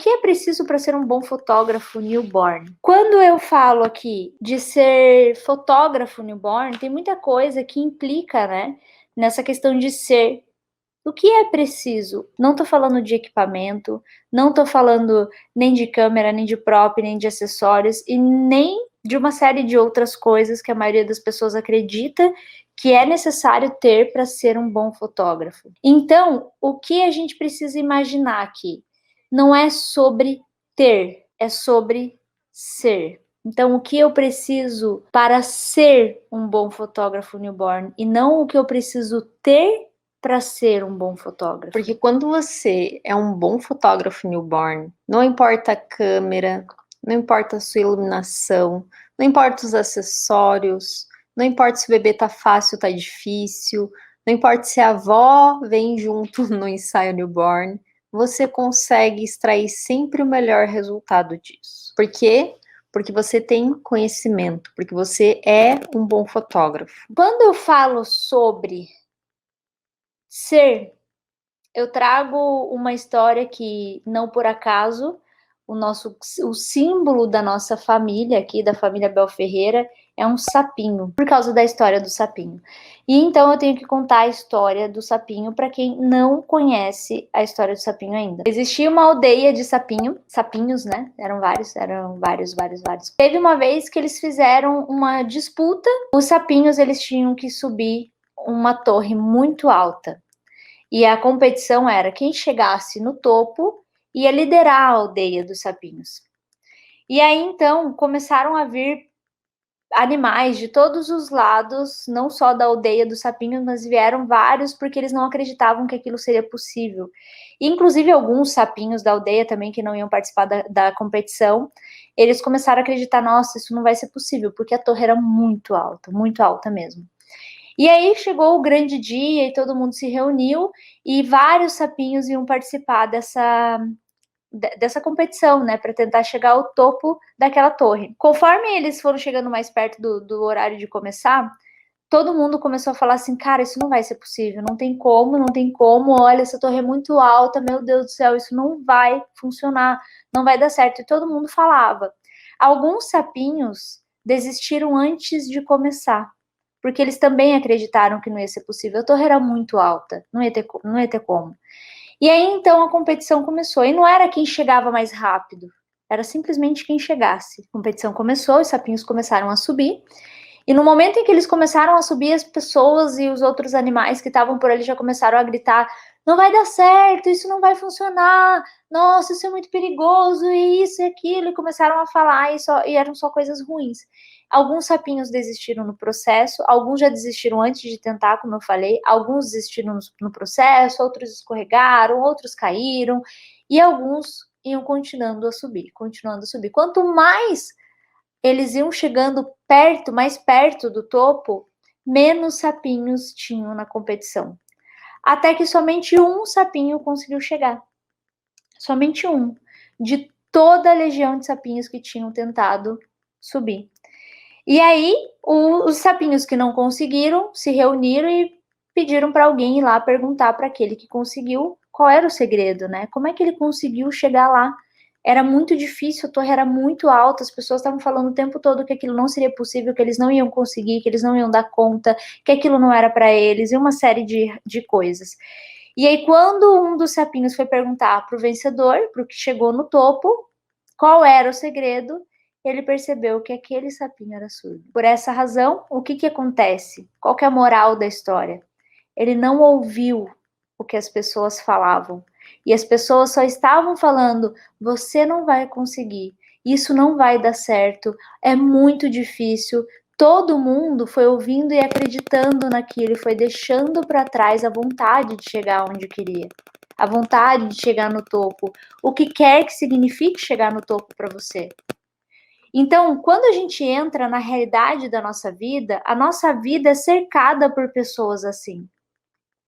que é preciso para ser um bom fotógrafo newborn? Quando eu falo aqui de ser fotógrafo newborn, tem muita coisa que implica, né, nessa questão de ser. O que é preciso? Não estou falando de equipamento, não estou falando nem de câmera, nem de prop, nem de acessórios e nem de uma série de outras coisas que a maioria das pessoas acredita que é necessário ter para ser um bom fotógrafo. Então, o que a gente precisa imaginar aqui? Não é sobre ter, é sobre ser. Então, o que eu preciso para ser um bom fotógrafo newborn e não o que eu preciso ter para ser um bom fotógrafo. Porque quando você é um bom fotógrafo newborn, não importa a câmera, não importa a sua iluminação, não importa os acessórios, não importa se o bebê tá fácil ou tá difícil, não importa se a avó vem junto no ensaio newborn, você consegue extrair sempre o melhor resultado disso. Por quê? Porque você tem conhecimento, porque você é um bom fotógrafo. Quando eu falo sobre ser, eu trago uma história que, não por acaso, o símbolo da nossa família aqui, da família Bel Ferreira, é um sapinho, por causa da história do sapinho. E então eu tenho que contar a história do sapinho para quem não conhece a história do sapinho ainda. Existia uma aldeia de sapinhos, né? Eram vários. Teve uma vez que eles fizeram uma disputa. Os sapinhos, eles tinham que subir uma torre muito alta. E a competição era quem chegasse no topo ia liderar a aldeia dos sapinhos. E aí, então, começaram a vir animais de todos os lados, não só da aldeia dos sapinhos, mas vieram vários porque eles não acreditavam que aquilo seria possível. E, inclusive, alguns sapinhos da aldeia também, que não iam participar da competição, eles começaram a acreditar, nossa, isso não vai ser possível, porque a torre era muito alta mesmo. E aí chegou o grande dia e todo mundo se reuniu e vários sapinhos iam participar dessa competição, né, para tentar chegar ao topo daquela torre. Conforme eles foram chegando mais perto do horário de começar, todo mundo começou a falar assim, cara, isso não vai ser possível, não tem como, olha, essa torre é muito alta, meu Deus do céu, isso não vai funcionar, não vai dar certo. E todo mundo falava. Alguns sapinhos desistiram antes de começar, porque eles também acreditaram que não ia ser possível. A torre era muito alta, não ia ter como. E aí, então, a competição começou. E não era quem chegava mais rápido, era simplesmente quem chegasse. A competição começou, os sapinhos começaram a subir. E no momento em que eles começaram a subir, as pessoas e os outros animais que estavam por ali já começaram a gritar: não vai dar certo, isso não vai funcionar, nossa, isso é muito perigoso, e isso e aquilo. E começaram a falar e eram só coisas ruins. Alguns sapinhos desistiram no processo, alguns já desistiram antes de tentar, como eu falei, alguns desistiram no processo, outros escorregaram, outros caíram, e alguns iam continuando a subir. Quanto mais eles iam chegando mais perto do topo, menos sapinhos tinham na competição. Até que somente um sapinho conseguiu chegar. Somente um, de toda a legião de sapinhos que tinham tentado subir. E aí, os sapinhos que não conseguiram se reuniram e pediram para alguém ir lá perguntar para aquele que conseguiu qual era o segredo, né? Como é que ele conseguiu chegar lá? Era muito difícil, a torre era muito alta, as pessoas estavam falando o tempo todo que aquilo não seria possível, que eles não iam conseguir, que eles não iam dar conta, que aquilo não era para eles, e uma série de coisas. E aí, quando um dos sapinhos foi perguntar para o vencedor, para o que chegou no topo, qual era o segredo, ele percebeu que aquele sapinho era surdo. Por essa razão, o que acontece? Qual que é a moral da história? Ele não ouviu o que as pessoas falavam. E as pessoas só estavam falando: você não vai conseguir, isso não vai dar certo, é muito difícil. Todo mundo foi ouvindo e acreditando naquilo, foi deixando para trás a vontade de chegar onde queria, a vontade de chegar no topo, o que quer que signifique chegar no topo para você. Então, quando a gente entra na realidade da nossa vida, a nossa vida é cercada por pessoas assim.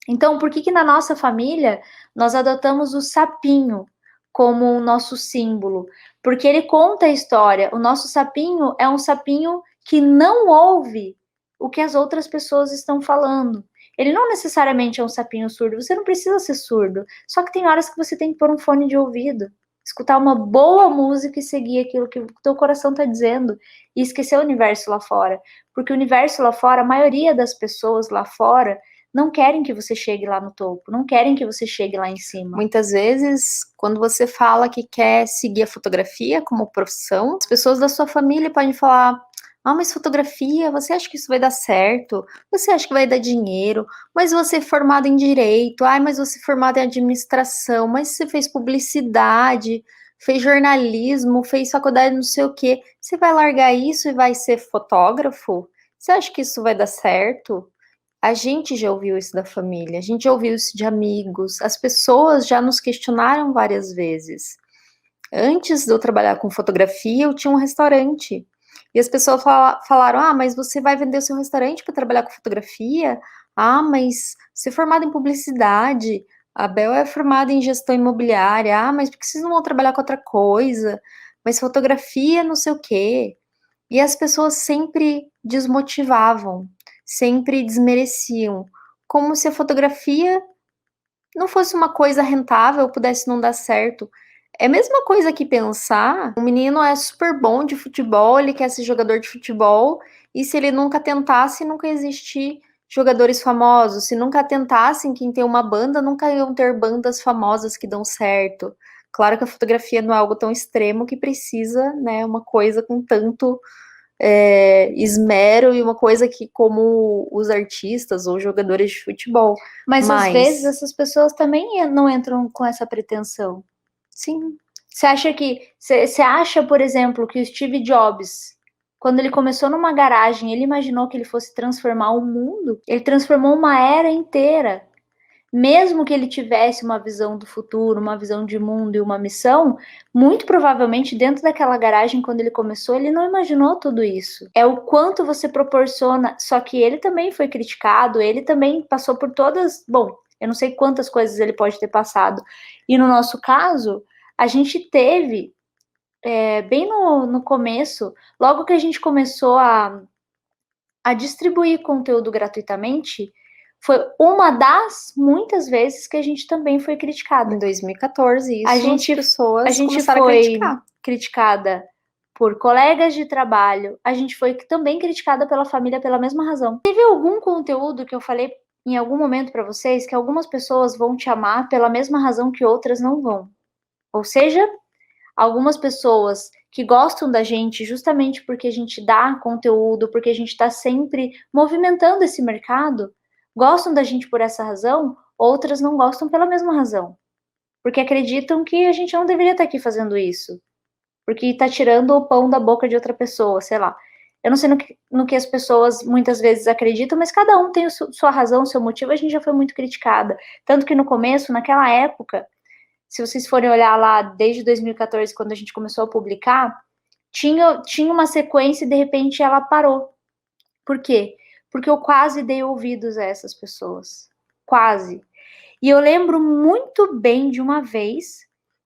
Então, por que na nossa família nós adotamos o sapinho como o nosso símbolo? Porque ele conta a história. O nosso sapinho é um sapinho que não ouve o que as outras pessoas estão falando. Ele não necessariamente é um sapinho surdo. Você não precisa ser surdo. Só que tem horas que você tem que pôr um fone de ouvido. Escutar uma boa música e seguir aquilo que o teu coração está dizendo e esquecer o universo lá fora. Porque o universo lá fora, a maioria das pessoas lá fora não querem que você chegue lá no topo, não querem que você chegue lá em cima. Muitas vezes, quando você fala que quer seguir a fotografia como profissão, as pessoas da sua família podem falar: ah, mas fotografia, você acha que isso vai dar certo? Você acha que vai dar dinheiro? Mas você é formado em direito, ai, mas você é formado em administração, mas você fez publicidade, fez jornalismo, fez faculdade não sei o quê. Você vai largar isso e vai ser fotógrafo? Você acha que isso vai dar certo? A gente já ouviu isso da família, a gente já ouviu isso de amigos, as pessoas já nos questionaram várias vezes. Antes de eu trabalhar com fotografia, eu tinha um restaurante. E as pessoas falaram: ah, mas você vai vender o seu restaurante para trabalhar com fotografia? Ah, mas você é formada em publicidade. A Bel é formada em gestão imobiliária. Ah, mas por que vocês não vão trabalhar com outra coisa? Mas fotografia, não sei o quê. E as pessoas sempre desmotivavam, sempre desmereciam, como se a fotografia não fosse uma coisa rentável, pudesse não dar certo. É a mesma coisa que pensar, um menino é super bom de futebol, ele quer ser jogador de futebol, e se ele nunca tentasse, nunca ia existir jogadores famosos. Se nunca tentassem, quem tem uma banda, nunca iam ter bandas famosas que dão certo. Claro que a fotografia não é algo tão extremo que precisa, né, uma coisa com tanto esmero e uma coisa que, como os artistas ou jogadores de futebol. Mas às vezes essas pessoas também não entram com essa pretensão. Sim. Você acha, por exemplo, que o Steve Jobs, quando ele começou numa garagem, ele imaginou que ele fosse transformar o mundo? Ele transformou uma era inteira. Mesmo que ele tivesse uma visão do futuro, uma visão de mundo e uma missão, muito provavelmente dentro daquela garagem, quando ele começou, ele não imaginou tudo isso. É o quanto você proporciona. Só que ele também foi criticado, ele também passou por todas. Bom, eu não sei quantas coisas ele pode ter passado. E no nosso caso, a gente teve, bem no começo, logo que a gente começou a distribuir conteúdo gratuitamente, foi uma das muitas vezes que a gente também foi criticada. Em 2014, isso as pessoas começaram a criticar. Criticada por colegas de trabalho, a gente foi também criticada pela família pela mesma razão. Teve algum conteúdo que eu falei em algum momento para vocês que algumas pessoas vão te amar pela mesma razão que outras não vão? Ou seja, algumas pessoas que gostam da gente justamente porque a gente dá conteúdo, porque a gente está sempre movimentando esse mercado, gostam da gente por essa razão, outras não gostam pela mesma razão. Porque acreditam que a gente não deveria estar aqui fazendo isso. Porque está tirando o pão da boca de outra pessoa, sei lá. Eu não sei no que as pessoas muitas vezes acreditam, mas cada um tem sua razão, seu motivo. A gente já foi muito criticada. Tanto que no começo, naquela época, se vocês forem olhar lá desde 2014, quando a gente começou a publicar, tinha uma sequência e de repente ela parou. Por quê? Porque eu quase dei ouvidos a essas pessoas. Quase. E eu lembro muito bem de uma vez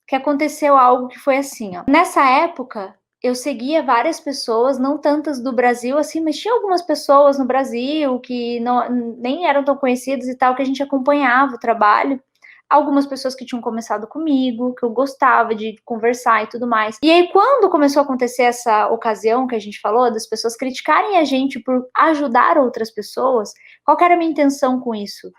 que aconteceu algo que foi assim, ó. Nessa época, eu seguia várias pessoas, não tantas do Brasil assim, mas tinha algumas pessoas no Brasil que nem eram tão conhecidas e tal, que a gente acompanhava o trabalho. Algumas pessoas que tinham começado comigo, que eu gostava de conversar e tudo mais. E aí, quando começou a acontecer essa ocasião que a gente falou, das pessoas criticarem a gente por ajudar outras pessoas, qual que era a minha intenção com isso?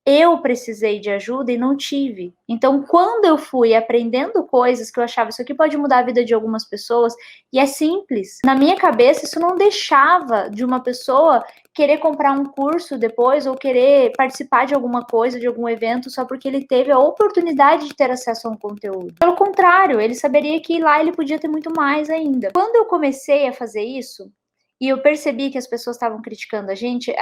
Eu precisei de ajuda e não tive. Então, quando eu fui aprendendo coisas que eu achava, isso aqui pode mudar a vida de algumas pessoas, e é simples. Na minha cabeça, isso não deixava de uma pessoa querer comprar um curso depois ou querer participar de alguma coisa, de algum evento, só porque ele teve a oportunidade de ter acesso a um conteúdo. Pelo contrário, ele saberia que lá ele podia ter muito mais ainda. Quando eu comecei a fazer isso, e eu percebi que as pessoas estavam criticando a gente,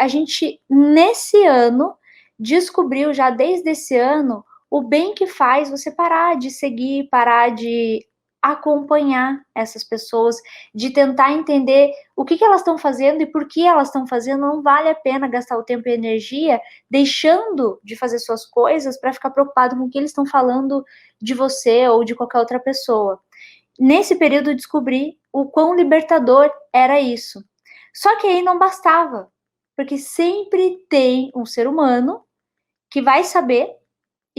nesse ano, descobriu já desde esse ano o bem que faz você parar de seguir, parar de acompanhar essas pessoas, de tentar entender o que elas estão fazendo e por que elas estão fazendo. Não vale a pena gastar o tempo e energia deixando de fazer suas coisas para ficar preocupado com o que eles estão falando de você ou de qualquer outra pessoa. Nesse período eu descobri o quão libertador era isso. Só que aí não bastava, porque sempre tem um ser humano que vai saber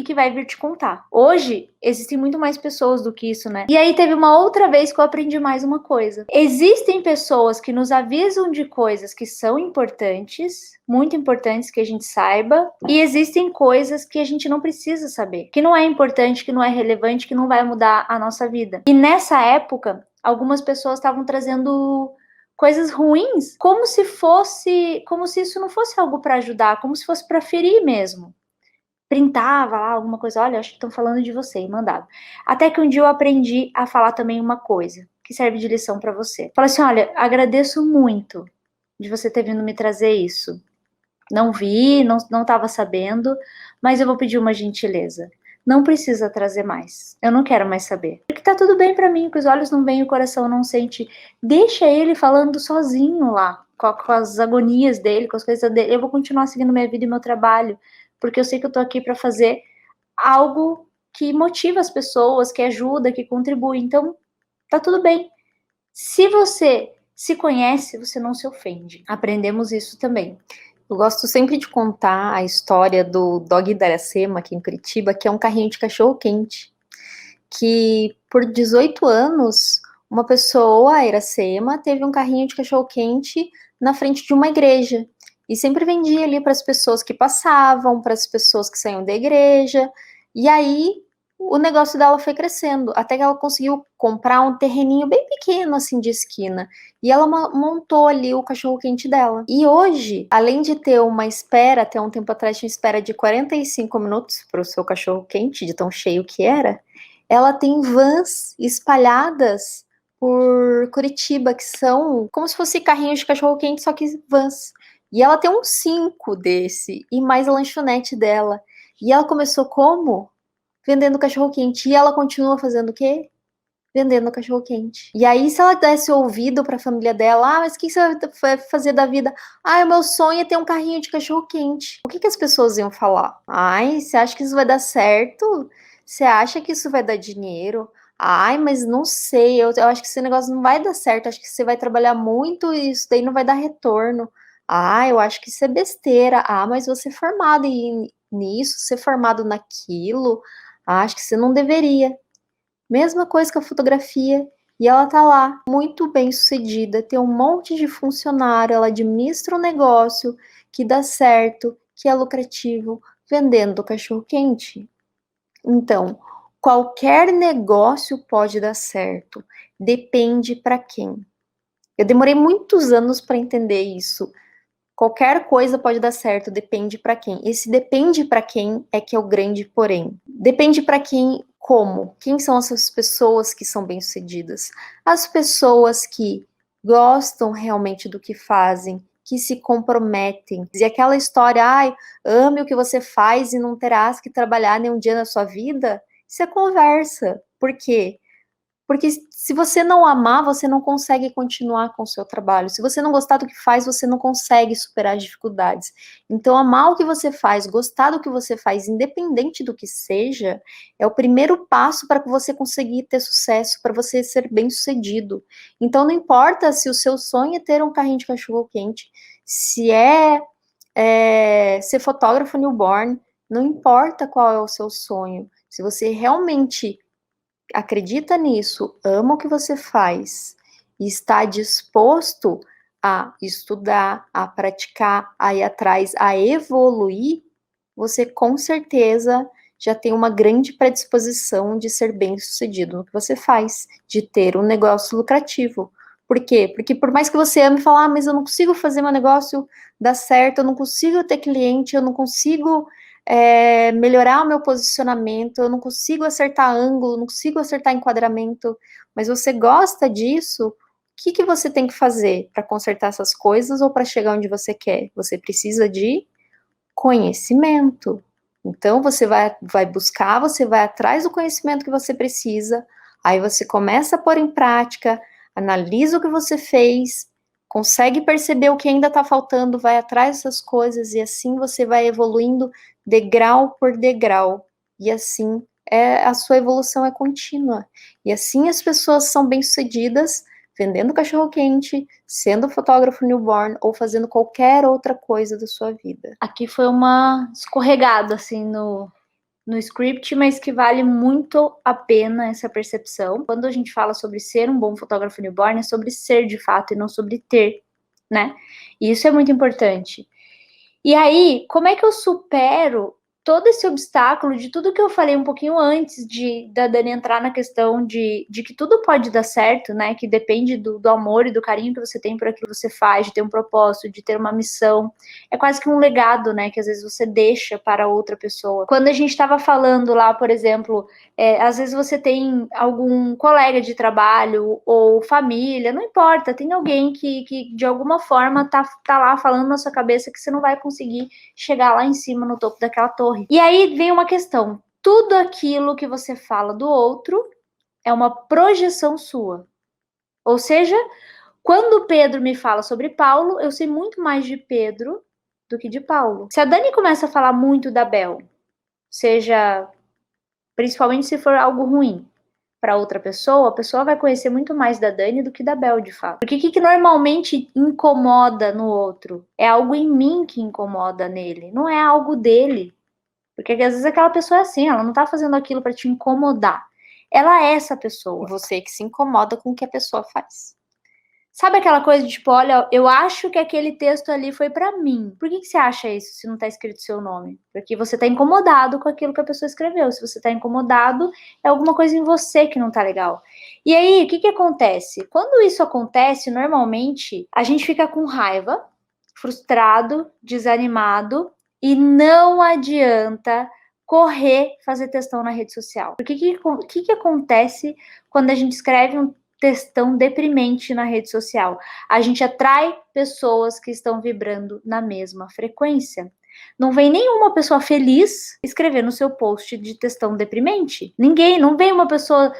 e que vai vir te contar. Hoje, existem muito mais pessoas do que isso, né? E aí teve uma outra vez que eu aprendi mais uma coisa. Existem pessoas que nos avisam de coisas que são importantes, muito importantes que a gente saiba, e existem coisas que a gente não precisa saber, que não é importante, que não é relevante, que não vai mudar a nossa vida. E nessa época, algumas pessoas estavam trazendo coisas ruins, como se isso não fosse algo para ajudar, como se fosse para ferir mesmo. Printava lá alguma coisa, olha, acho que estão falando de você, e mandava. Até que um dia eu aprendi a falar também uma coisa, que serve de lição para você. Fala assim, olha, agradeço muito de você ter vindo me trazer isso. Não vi, não estava sabendo, mas eu vou pedir uma gentileza. Não precisa trazer mais. Eu não quero mais saber. Porque tá tudo bem para mim, que os olhos não veem, o coração não sente. Deixa ele falando sozinho lá, com as agonias dele, com as coisas dele. Eu vou continuar seguindo minha vida e meu trabalho, porque eu sei que eu tô aqui para fazer algo que motiva as pessoas, que ajuda, que contribui. Então, tá tudo bem. Se você se conhece, você não se ofende. Aprendemos isso também. Eu gosto sempre de contar a história do Dog da Iracema, aqui em Curitiba, que é um carrinho de cachorro-quente, que por 18 anos, uma pessoa, a Iracema, teve um carrinho de cachorro-quente na frente de uma igreja, e sempre vendia ali para as pessoas que passavam, para as pessoas que saíam da igreja, e aí o negócio dela foi crescendo, até que ela conseguiu comprar um terreninho bem pequeno, assim, de esquina, e ela montou ali o cachorro-quente dela. E hoje, além de ter uma espera, até um tempo atrás tinha espera de 45 minutos para o seu cachorro-quente, de tão cheio que era, ela tem vans espalhadas por Curitiba, que são como se fosse carrinhos de cachorro-quente, só que vans. E ela tem uns 5 desse, e mais a lanchonete dela. E ela começou como? Vendendo cachorro-quente. E ela continua fazendo o quê? Vendendo cachorro-quente. E aí, se ela desse ouvido para a família dela, mas o que você vai fazer da vida? O meu sonho é ter um carrinho de cachorro-quente. O que as pessoas iam falar? Ai, você acha que isso vai dar certo? Você acha que isso vai dar dinheiro? Ai, mas não sei, eu acho que esse negócio não vai dar certo, acho que você vai trabalhar muito e isso daí não vai dar retorno. Eu acho que isso é besteira. Mas você é formado nisso, você é formado naquilo, acho que você não deveria. Mesma coisa com a fotografia. E ela tá lá, muito bem sucedida, tem um monte de funcionário, ela administra um negócio que dá certo, que é lucrativo, vendendo cachorro-quente. Então, qualquer negócio pode dar certo, depende para quem. Eu demorei muitos anos para entender isso. Qualquer coisa pode dar certo, depende para quem. Esse depende para quem é que é o grande porém. Depende para quem, como? Quem são essas pessoas que são bem-sucedidas? As pessoas que gostam realmente do que fazem, que se comprometem. E aquela história, ame o que você faz e não terás que trabalhar nenhum dia na sua vida, isso é conversa. Por quê? Porque se você não amar, você não consegue continuar com o seu trabalho. Se você não gostar do que faz, você não consegue superar as dificuldades. Então, amar o que você faz, gostar do que você faz, independente do que seja, é o primeiro passo para que você conseguir ter sucesso, para você ser bem-sucedido. Então, não importa se o seu sonho é ter um carrinho de cachorro-quente, se ser fotógrafo newborn, não importa qual é o seu sonho. Se você realmente acredita nisso, ama o que você faz e está disposto a estudar, a praticar, a ir atrás, a evoluir, você com certeza já tem uma grande predisposição de ser bem-sucedido no que você faz, de ter um negócio lucrativo. Por quê? Porque por mais que você ame falar, mas eu não consigo fazer meu negócio dar certo, eu não consigo ter cliente, eu não consigo melhorar o meu posicionamento, eu não consigo acertar ângulo, não consigo acertar enquadramento, mas você gosta disso, o que você tem que fazer para consertar essas coisas ou para chegar onde você quer? Você precisa de conhecimento. Então, você vai buscar, você vai atrás do conhecimento que você precisa, aí você começa a pôr em prática, analisa o que você fez, consegue perceber o que ainda está faltando, vai atrás dessas coisas, e assim você vai evoluindo degrau por degrau. E assim, a sua evolução é contínua. E assim as pessoas são bem-sucedidas vendendo cachorro-quente, sendo fotógrafo newborn ou fazendo qualquer outra coisa da sua vida. Aqui foi uma escorregada, assim, no script, mas que vale muito a pena essa percepção. Quando a gente fala sobre ser um bom fotógrafo newborn, é sobre ser de fato e não sobre ter, né? E isso é muito importante. E aí, como é que eu supero todo esse obstáculo de tudo que eu falei um pouquinho antes da Dani entrar na questão de que tudo pode dar certo, né? Que depende do amor e do carinho que você tem por aquilo que você faz, de ter um propósito, de ter uma missão. É quase que um legado, né? Que às vezes você deixa para outra pessoa. Quando a gente estava falando lá, por exemplo, às vezes você tem algum colega de trabalho ou família, não importa, tem alguém que de alguma forma tá lá falando na sua cabeça que você não vai conseguir chegar lá em cima no topo daquela torre. E aí vem uma questão: tudo aquilo que você fala do outro é uma projeção sua. Ou seja, quando Pedro me fala sobre Paulo, eu sei muito mais de Pedro do que de Paulo. Se a Dani começa a falar muito da Bel, seja principalmente se for algo ruim para outra pessoa, a pessoa vai conhecer muito mais da Dani do que da Bel, de fato. Porque o que normalmente incomoda no outro? É algo em mim que incomoda nele, não é algo dele. Porque às vezes aquela pessoa é assim, ela não tá fazendo aquilo para te incomodar. Ela é essa pessoa. Você que se incomoda com o que a pessoa faz. Sabe aquela coisa de tipo, olha, eu acho que aquele texto ali foi para mim. Por que você acha isso se não tá escrito seu nome? Porque você tá incomodado com aquilo que a pessoa escreveu. Se você tá incomodado, é alguma coisa em você que não tá legal. E aí, o que acontece? Quando isso acontece, normalmente, a gente fica com raiva, frustrado, desanimado, e não adianta correr fazer textão na rede social. Porque o que acontece quando a gente escreve um textão deprimente na rede social? A gente atrai pessoas que estão vibrando na mesma frequência. Não vem nenhuma pessoa feliz escrever no seu post de textão deprimente. Ninguém, não vem uma pessoa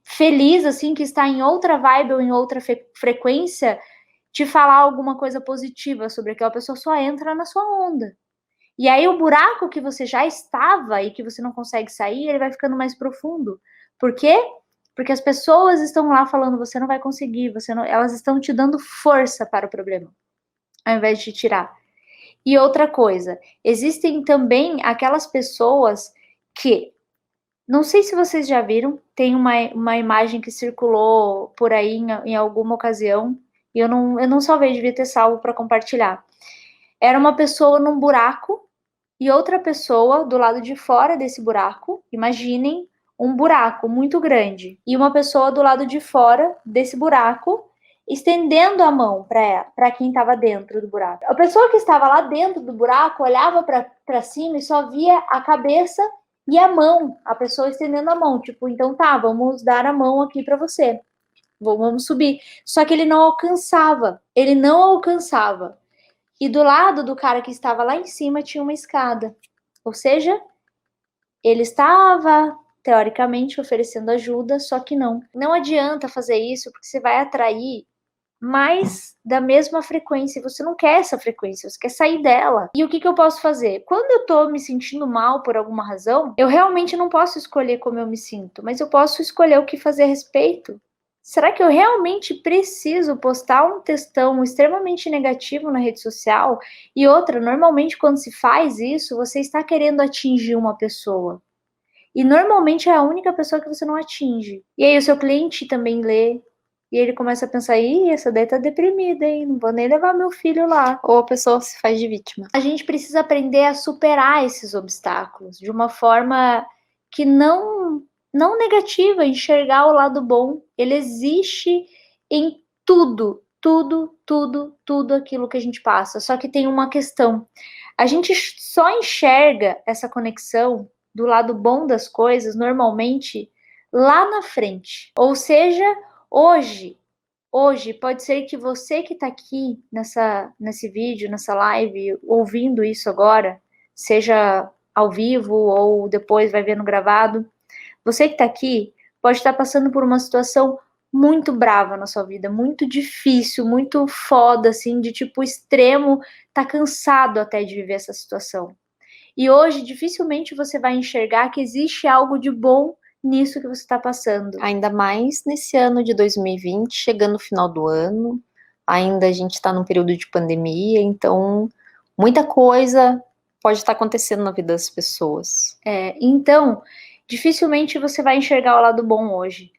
feliz, assim, que está em outra vibe ou em outra frequência, te falar alguma coisa positiva sobre aquela pessoa, só entra na sua onda. E aí o buraco que você já estava e que você não consegue sair, ele vai ficando mais profundo. Por quê? Porque as pessoas estão lá falando, você não vai conseguir, você não, elas estão te dando força para o problema, ao invés de te tirar. E outra coisa, existem também aquelas pessoas que, não sei se vocês já viram, tem uma imagem que circulou por aí em alguma ocasião, e eu não salvei, devia ter salvo para compartilhar. Era uma pessoa num buraco e outra pessoa do lado de fora desse buraco. Imaginem um buraco muito grande e uma pessoa do lado de fora desse buraco estendendo a mão para quem estava dentro do buraco. A pessoa que estava lá dentro do buraco olhava para cima e só via a cabeça e a mão, a pessoa estendendo a mão, tipo, então tá, vamos dar a mão aqui para você. Vamos subir. Só que ele não alcançava. Ele não alcançava. E do lado do cara que estava lá em cima tinha uma escada. Ou seja, ele estava, teoricamente, oferecendo ajuda, só que não. Não adianta fazer isso, porque você vai atrair mais da mesma frequência. Você não quer essa frequência, você quer sair dela. E o que eu posso fazer? Quando eu tô me sentindo mal por alguma razão, eu realmente não posso escolher como eu me sinto, mas eu posso escolher o que fazer a respeito. Será que eu realmente preciso postar um textão extremamente negativo na rede social? E outra, normalmente quando se faz isso, você está querendo atingir uma pessoa. E normalmente é a única pessoa que você não atinge. E aí o seu cliente também lê, e ele começa a pensar, ih, essa daí tá deprimida, hein? Não vou nem levar meu filho lá. Ou a pessoa se faz de vítima. A gente precisa aprender a superar esses obstáculos de uma forma que não negativa, enxergar o lado bom. Ele existe em tudo aquilo que a gente passa. Só que tem uma questão. A gente só enxerga essa conexão do lado bom das coisas, normalmente, lá na frente. Ou seja, hoje pode ser que você que está aqui nesse vídeo, nessa live, ouvindo isso agora, seja ao vivo ou depois vai ver no gravado, você que está aqui pode estar passando por uma situação muito brava na sua vida, muito difícil, muito foda, assim, de tipo extremo, tá cansado até de viver essa situação. E hoje, dificilmente você vai enxergar que existe algo de bom nisso que você está passando. Ainda mais nesse ano de 2020, chegando no final do ano, ainda a gente está num período de pandemia, então muita coisa pode estar acontecendo na vida das pessoas. Então, dificilmente você vai enxergar o lado bom hoje.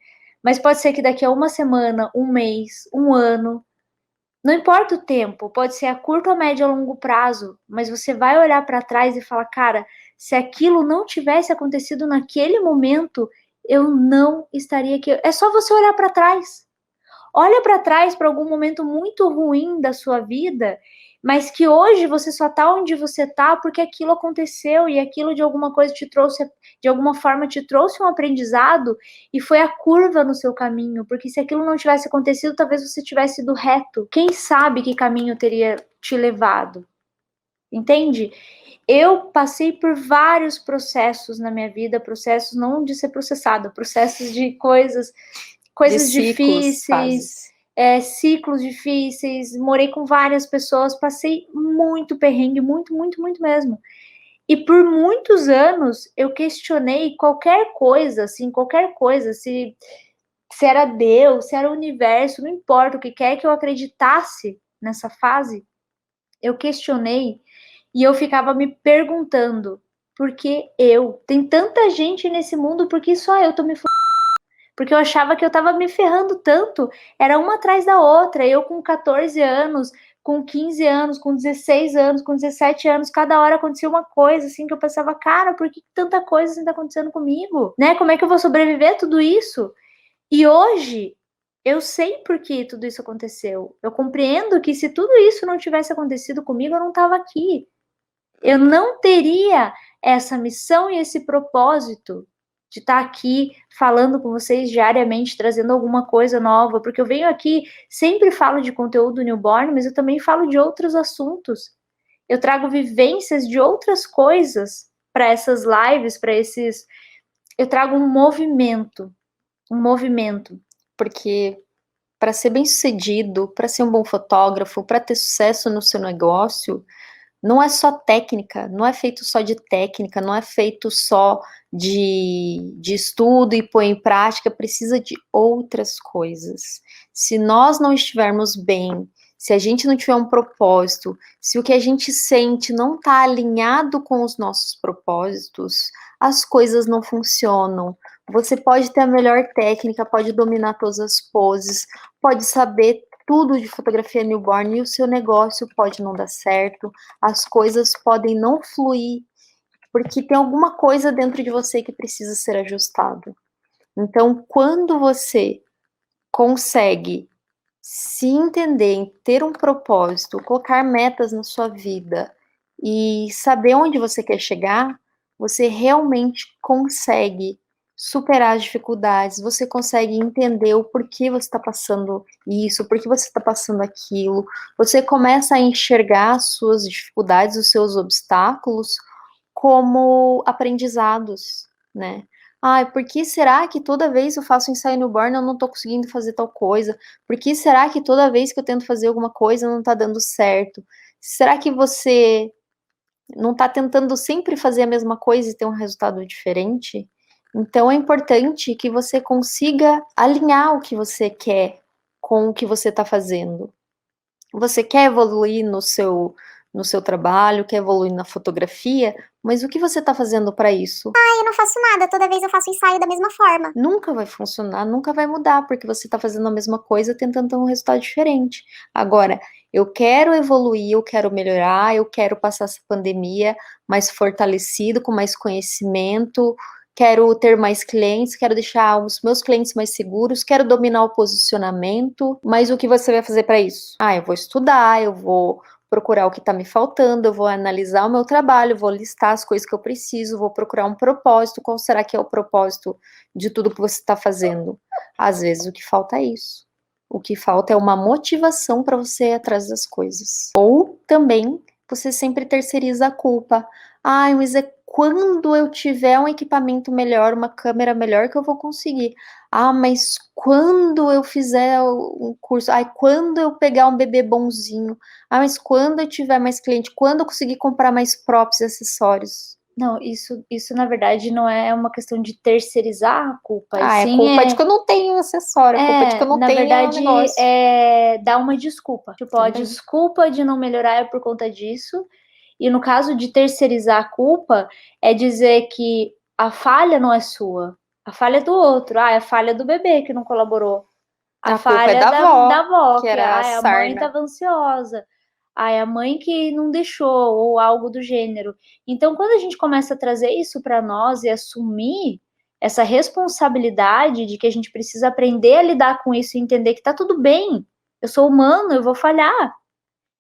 Mas pode ser que daqui a uma semana, um mês, um ano, não importa o tempo, pode ser a curto, a médio ou longo prazo, mas você vai olhar para trás e falar, cara, se aquilo não tivesse acontecido naquele momento, eu não estaria aqui. É só você olhar para trás. Olha para trás para algum momento muito ruim da sua vida, mas que hoje você só tá onde você tá porque aquilo aconteceu e aquilo de alguma coisa te trouxe, de alguma forma te trouxe um aprendizado e foi a curva no seu caminho, porque se aquilo não tivesse acontecido, talvez você tivesse ido reto. Quem sabe que caminho teria te levado? Entende? Eu passei por vários processos na minha vida, processos não de ser processado, processos de coisas De ciclos, difíceis, ciclos difíceis, morei com várias pessoas, passei muito perrengue, muito, muito, muito mesmo. E por muitos anos eu questionei qualquer coisa, assim, qualquer coisa, se era Deus, se era o universo, não importa o que quer que eu acreditasse nessa fase, eu questionei e eu ficava me perguntando, por que eu? Tem tanta gente nesse mundo, por que só eu tô me porque eu achava que eu tava me ferrando tanto, era uma atrás da outra, eu com 14 anos, com 15 anos, com 16 anos, com 17 anos, cada hora acontecia uma coisa, assim, que eu pensava, cara, por que tanta coisa assim tá acontecendo comigo? Né? Como é que eu vou sobreviver a tudo isso? E hoje, eu sei por que tudo isso aconteceu. Eu compreendo que se tudo isso não tivesse acontecido comigo, eu não tava aqui. Eu não teria essa missão e esse propósito de estar aqui falando com vocês diariamente, trazendo alguma coisa nova, porque eu venho aqui, sempre falo de conteúdo newborn, mas eu também falo de outros assuntos. Eu trago vivências de outras coisas para essas lives, para esses. Eu trago um movimento. Um movimento. Porque para ser bem-sucedido, para ser um bom fotógrafo, para ter sucesso no seu negócio, não é só técnica, não é feito só de técnica, não é feito só de estudo e pôr em prática, precisa de outras coisas. Se nós não estivermos bem, se a gente não tiver um propósito, se o que a gente sente não está alinhado com os nossos propósitos, as coisas não funcionam. Você pode ter a melhor técnica, pode dominar todas as poses, pode saber tudo de fotografia newborn e o seu negócio pode não dar certo, as coisas podem não fluir, porque tem alguma coisa dentro de você que precisa ser ajustado. Então, quando você consegue se entender, ter um propósito, colocar metas na sua vida e saber onde você quer chegar, você realmente consegue superar as dificuldades, você consegue entender o porquê você está passando isso, por que você está passando aquilo, você começa a enxergar as suas dificuldades, os seus obstáculos como aprendizados, né? Ai, por que será que toda vez eu faço ensaio newborn eu não tô conseguindo fazer tal coisa? Por que será que toda vez que eu tento fazer alguma coisa não tá dando certo? Será que você não tá tentando sempre fazer a mesma coisa e ter um resultado diferente? Então é importante que você consiga alinhar o que você quer com o que você está fazendo. Você quer evoluir no seu trabalho, quer evoluir na fotografia, mas o que você está fazendo para isso? Eu não faço nada, toda vez eu faço ensaio da mesma forma. Nunca vai funcionar, nunca vai mudar, porque você está fazendo a mesma coisa tentando ter um resultado diferente. Agora, eu quero evoluir, eu quero melhorar, eu quero passar essa pandemia mais fortalecido, com mais conhecimento, quero ter mais clientes, quero deixar os meus clientes mais seguros, quero dominar o posicionamento, mas o que você vai fazer para isso? Ah, eu vou estudar, eu vou procurar o que está me faltando, eu vou analisar o meu trabalho, vou listar as coisas que eu preciso, vou procurar um propósito, qual será que é o propósito de tudo que você está fazendo? Às vezes o que falta é isso. O que falta é uma motivação para você ir atrás das coisas. Ou também você sempre terceiriza a culpa. Ai, mas é quando eu tiver um equipamento melhor, uma câmera melhor que eu vou conseguir. Ah, mas quando eu fizer um curso, ai, quando eu pegar um bebê bonzinho, ah, mas quando eu tiver mais cliente, quando eu conseguir comprar mais props e acessórios? Não, isso na verdade não é uma questão de terceirizar a culpa, e Ah, é sim culpa de que eu não tenho acessório, é culpa de que eu não na tenho verdade, negócio. dar uma desculpa. Tipo, a Também. desculpa de não melhorar é por conta disso, E no caso de terceirizar a culpa, é dizer que a falha não é sua, a falha é do outro. É a falha do bebê que não colaborou. A A culpa é falha da da avó, avó, que que era a a mãe sarna. estava ansiosa. É a mãe que não deixou, ou algo do gênero. Então, quando a gente começa a trazer isso para nós e assumir essa responsabilidade de que a gente precisa aprender a lidar com isso e entender que tá tudo bem, eu sou humano, eu vou falhar.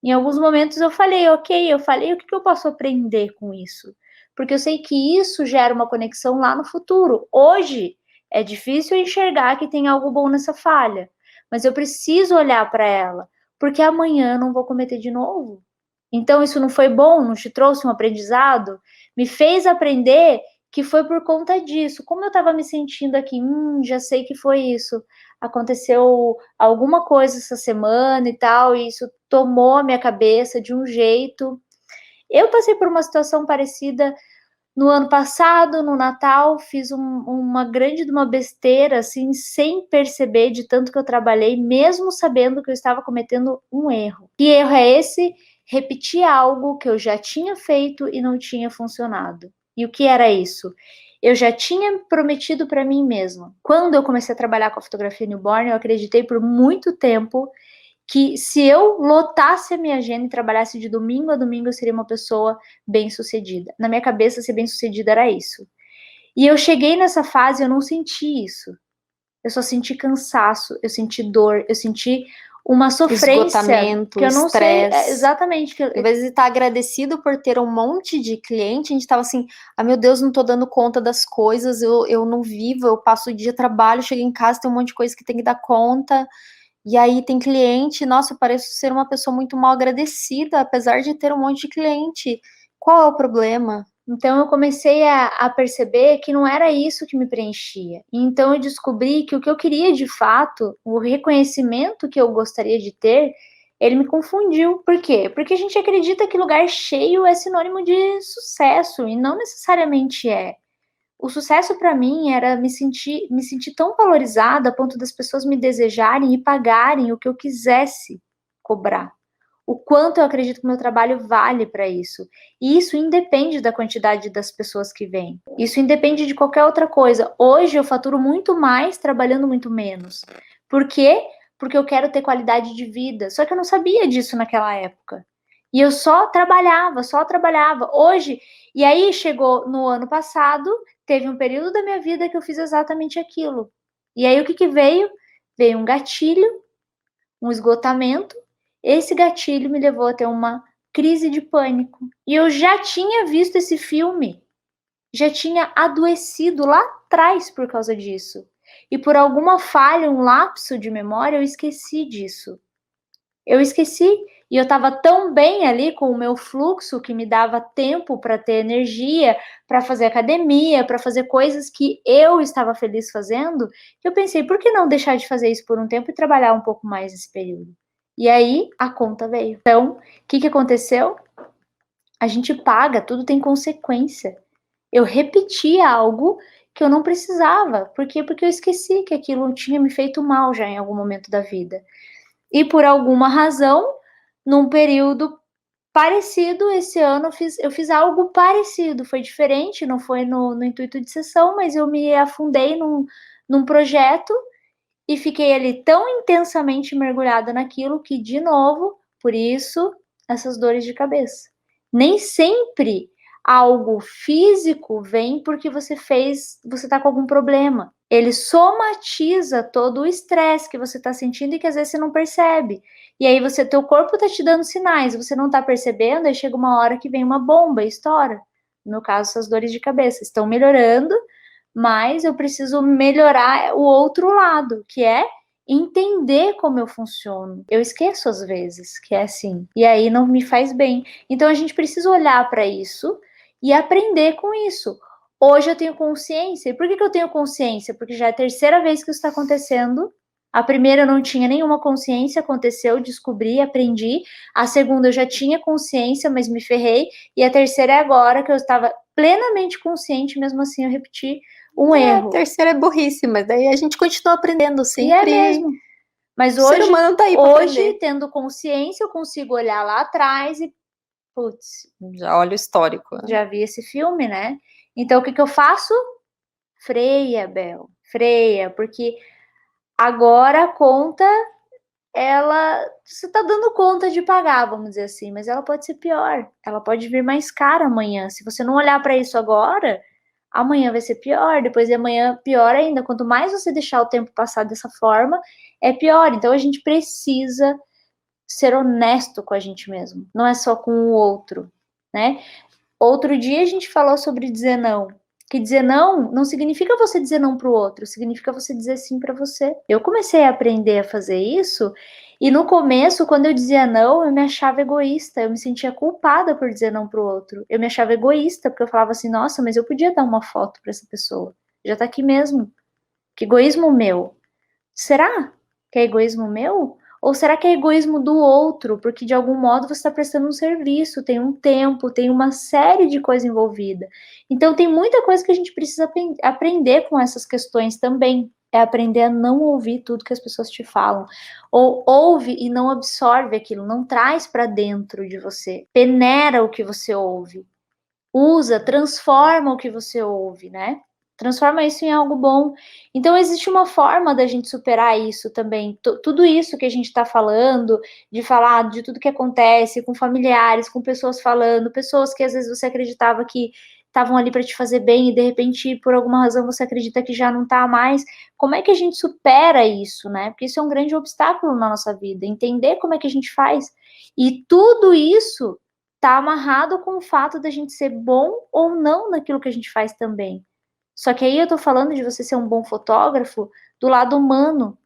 Em alguns momentos eu falei, ok, eu falei, o que eu posso aprender com isso? Porque eu sei que isso gera uma conexão lá no futuro. Hoje é difícil enxergar que tem algo bom nessa falha, mas eu preciso olhar para ela, porque amanhã eu não vou cometer de novo. Então isso não foi bom, não te trouxe um aprendizado? Me fez aprender que foi por conta disso. Como eu estava me sentindo aqui, já sei que foi isso. Aconteceu alguma coisa essa semana e tal, e isso tomou a minha cabeça de um jeito. Eu passei por uma situação parecida no ano passado, no Natal, fiz uma grande de uma besteira, assim, sem perceber de tanto que eu trabalhei, mesmo sabendo que eu estava cometendo um erro. Que erro é esse? Repetir algo que eu já tinha feito e não tinha funcionado. E o que era isso? Eu já tinha prometido para mim mesma. Quando eu comecei a trabalhar com a fotografia newborn, eu acreditei por muito tempo que se eu lotasse a minha agenda e trabalhasse de domingo a domingo, eu seria uma pessoa bem-sucedida. Na minha cabeça, ser bem-sucedida era isso. E eu cheguei nessa fase e eu não senti isso. Eu só senti cansaço, eu senti dor, eu senti uma sofrência Esgotamento, que eu não sei estresse. exatamente. Em vez de estar agradecido por ter um monte de cliente, a gente estava assim, meu Deus, não tô dando conta das coisas, eu não vivo, eu passo o dia de trabalho, chego em casa, tem um monte de coisa que tem que dar conta. E aí tem cliente, nossa, eu pareço ser uma pessoa muito mal agradecida, apesar de ter um monte de cliente. Qual é o problema? Então eu comecei a perceber que não era isso que me preenchia. Então eu descobri que o que eu queria de fato, o reconhecimento que eu gostaria de ter, ele me confundiu. Por quê? Porque a gente acredita que lugar cheio é sinônimo de sucesso e não necessariamente é. O sucesso para mim era me sentir tão valorizada a ponto das pessoas me desejarem e pagarem o que eu quisesse cobrar. O quanto eu acredito que o meu trabalho vale para isso. E isso independe da quantidade das pessoas que vêm. Isso independe de qualquer outra coisa. Hoje eu faturo muito mais trabalhando muito menos. Por quê? Porque eu quero ter qualidade de vida. Só que eu não sabia disso naquela época. E eu só trabalhava, só trabalhava. Hoje, e aí chegou no ano passado, teve um período da minha vida que eu fiz exatamente aquilo. E aí o que veio? Veio um gatilho, um esgotamento. Esse gatilho me levou a ter uma crise de pânico. E eu já tinha visto esse filme, já tinha adoecido lá atrás por causa disso. E por alguma falha, um lapso de memória, eu esqueci disso. Eu esqueci e eu estava tão bem ali com o meu fluxo que me dava tempo para ter energia, para fazer academia, para fazer coisas que eu estava feliz fazendo, que eu pensei, por que não deixar de fazer isso por um tempo e trabalhar um pouco mais nesse período? E aí a conta veio. Então, o que aconteceu? A gente paga, tudo tem consequência. Eu repeti algo que eu não precisava. Por quê? Porque eu esqueci que aquilo tinha me feito mal já em algum momento da vida. E por alguma razão, num período parecido, esse ano eu fiz algo parecido. Foi diferente, não foi no intuito de sessão, mas eu me afundei num projeto e fiquei ali tão intensamente mergulhada naquilo que, de novo, por isso, essas dores de cabeça. Nem sempre algo físico vem porque você tá com algum problema. Ele somatiza todo o estresse que você tá sentindo e que às vezes você não percebe. E aí teu corpo tá te dando sinais, você não tá percebendo, aí chega uma hora que vem uma bomba e estoura. No meu caso, essas dores de cabeça estão melhorando, mas eu preciso melhorar o outro lado, que é entender como eu funciono. Eu esqueço às vezes que é assim, e aí não me faz bem. Então a gente precisa olhar para isso e aprender com isso. Hoje eu tenho consciência. E por que eu tenho consciência? Porque já é a terceira vez que isso está acontecendo. A primeira eu não tinha nenhuma consciência, aconteceu, descobri, aprendi. A segunda eu já tinha consciência, mas me ferrei. E a terceira é agora que eu estava plenamente consciente, mesmo assim eu repeti um erro. A terceira é burrice, mas daí a gente continua aprendendo sempre. E é mesmo. Mas o ser humano tá aí pra hoje, aprender. tendo consciência, eu consigo olhar lá atrás e Putz, Já olha o histórico, né? já vi esse filme, né? Então, o que eu faço? Freia, Bel, freia, porque agora a conta, você tá dando conta de pagar, vamos dizer assim, mas ela pode ser pior, ela pode vir mais cara amanhã. Se você não olhar para isso agora, amanhã vai ser pior, depois de amanhã pior ainda. Quanto mais você deixar o tempo passar dessa forma, é pior. Então a gente precisa ser honesto com a gente mesmo, não é só com o outro, né? Outro dia a gente falou sobre dizer não. Que dizer não significa você dizer não para o outro, significa você dizer sim para você. Eu comecei a aprender a fazer isso e no começo, quando eu dizia não, eu me achava egoísta, eu me sentia culpada por dizer não para o outro. Eu me achava egoísta porque eu falava assim, nossa, mas eu podia dar uma foto para essa pessoa. Já tá aqui mesmo. Que egoísmo meu. Será que é egoísmo meu? Ou será que é egoísmo do outro? Porque de algum modo você está prestando um serviço, tem um tempo, tem uma série de coisas envolvida. Então tem muita coisa que a gente precisa aprender com essas questões também. É aprender a não ouvir tudo que as pessoas te falam. Ou ouve e não absorve aquilo, não traz para dentro de você. Peneira o que você ouve. Usa, transforma o que você ouve, né? Transforma isso em algo bom. Então, existe uma forma da gente superar isso também. Tudo isso que a gente está falando, de falar de tudo que acontece com familiares, com pessoas falando, pessoas que às vezes você acreditava que estavam ali para te fazer bem e de repente, por alguma razão, você acredita que já não está mais. Como é que a gente supera isso, né? Porque isso é um grande obstáculo na nossa vida. Entender como é que a gente faz. E tudo isso tá amarrado com o fato da gente ser bom ou não naquilo que a gente faz também. Só que aí eu tô falando de você ser um bom fotógrafo do lado humano,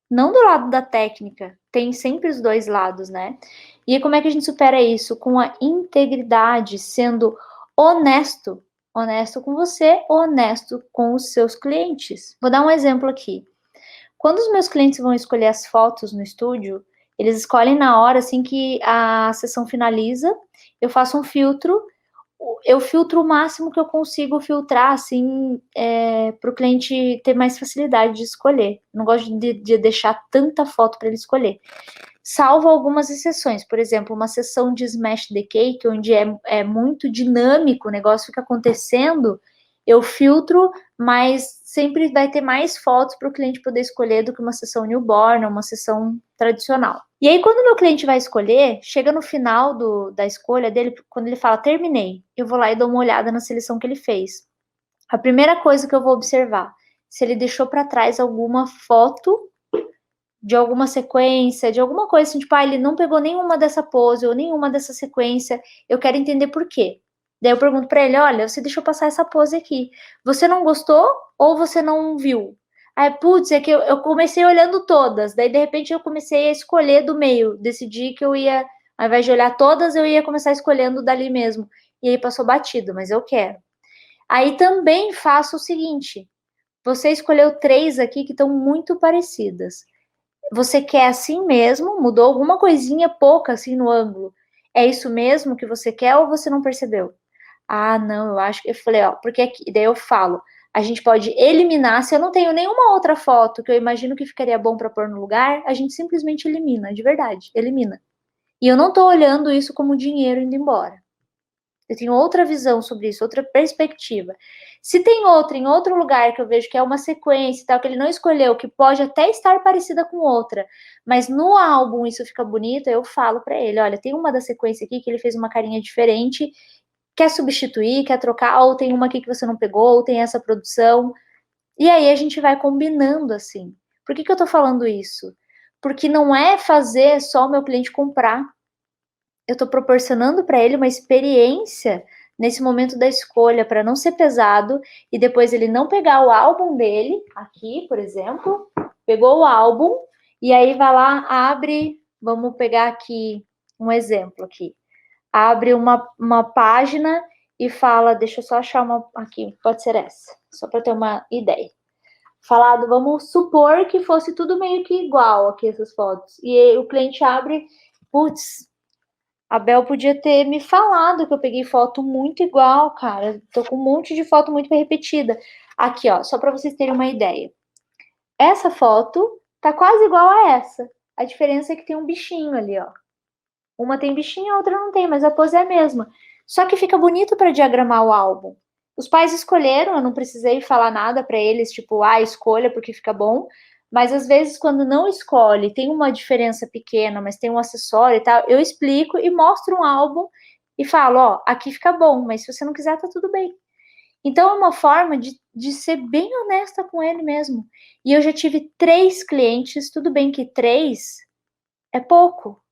não do lado da técnica. Tem sempre os dois lados, né? E como é que a gente supera isso? Com a integridade, sendo honesto. Honesto com você, honesto com os seus clientes. Vou dar um exemplo aqui. Quando os meus clientes vão escolher as fotos no estúdio, eles escolhem na hora, assim que a sessão finaliza, eu faço um filtro, eu filtro o máximo que eu consigo filtrar, assim, para o cliente ter mais facilidade de escolher. Não gosto de deixar tanta foto para ele escolher. Salvo algumas exceções, por exemplo, uma sessão de Smash the Cake, onde é muito dinâmico, o negócio fica acontecendo, eu filtro, mas sempre vai ter mais fotos para o cliente poder escolher do que uma sessão newborn ou uma sessão tradicional. E aí, quando o meu cliente vai escolher, chega no final da escolha dele, quando ele fala terminei, eu vou lá e dou uma olhada na seleção que ele fez. A primeira coisa que eu vou observar, se ele deixou para trás alguma foto de alguma sequência, de alguma coisa assim, tipo, ele não pegou nenhuma dessa pose ou nenhuma dessa sequência, eu quero entender por quê. Daí eu pergunto para ele, olha, você deixou passar essa pose aqui, você não gostou ou você não viu? Aí, putz, é que eu comecei olhando todas, daí de repente eu comecei a escolher do meio, decidi que eu ia, ao invés de olhar todas, eu ia começar escolhendo dali mesmo, e aí passou batido, mas eu quero. Aí também faço o seguinte, você escolheu 3 aqui que estão muito parecidas. Você quer assim mesmo? Mudou alguma coisinha pouca assim no ângulo? É isso mesmo que você quer ou você não percebeu? Ah, não, eu acho que eu falei, ó, porque aqui, daí eu falo, a gente pode eliminar, se eu não tenho nenhuma outra foto que eu imagino que ficaria bom para pôr no lugar, a gente simplesmente elimina, de verdade, elimina. E eu não tô olhando isso como dinheiro indo embora. Eu tenho outra visão sobre isso, outra perspectiva. Se tem outra em outro lugar que eu vejo que é uma sequência e tal, que ele não escolheu, que pode até estar parecida com outra, mas no álbum isso fica bonito, eu falo para ele, olha, tem uma da sequência aqui que ele fez uma carinha diferente, quer substituir, quer trocar, ou tem uma aqui que você não pegou, ou tem essa produção. E aí a gente vai combinando assim. Por que eu tô falando isso? Porque não é fazer só o meu cliente comprar, eu estou proporcionando para ele uma experiência nesse momento da escolha, para não ser pesado e depois ele não pegar o álbum dele, aqui, por exemplo, pegou o álbum e aí vai lá, abre, vamos pegar aqui um exemplo aqui, abre uma página e fala, deixa eu só achar uma aqui, pode ser essa, só para ter uma ideia. Falado, vamos supor que fosse tudo meio que igual aqui essas fotos. E aí, o cliente abre, putz, a Bel podia ter me falado que eu peguei foto muito igual, cara. Tô com um monte de foto muito repetida. Aqui, ó, só para vocês terem uma ideia. Essa foto tá quase igual a essa. A diferença é que tem um bichinho ali, ó. Uma tem bichinho, a outra não tem, mas a pose é a mesma. Só que fica bonito para diagramar o álbum. Os pais escolheram, eu não precisei falar nada para eles, tipo, escolha porque fica bom. Mas às vezes, quando não escolhe, tem uma diferença pequena, mas tem um acessório e tal, eu explico e mostro um álbum e falo, ó, aqui fica bom, mas se você não quiser, tá tudo bem. Então é uma forma de ser bem honesta com ele mesmo. E eu já tive 3 clientes, tudo bem que 3 é pouco,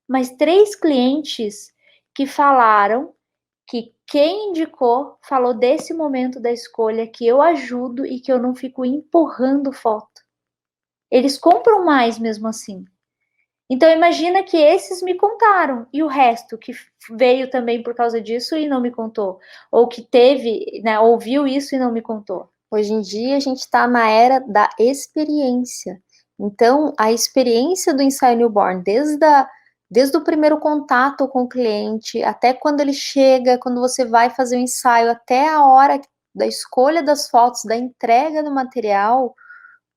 mas 3 clientes que falaram que quem indicou falou desse momento da escolha que eu ajudo e que eu não fico empurrando foto. Eles compram mais mesmo assim. Então imagina que esses me contaram e o resto que veio também por causa disso e não me contou, ou que teve, né, ouviu isso e não me contou. Hoje em dia a gente está na era da experiência. Então, a experiência do ensaio newborn, desde o primeiro contato com o cliente, até quando ele chega, quando você vai fazer o ensaio, até a hora da escolha das fotos, da entrega do material,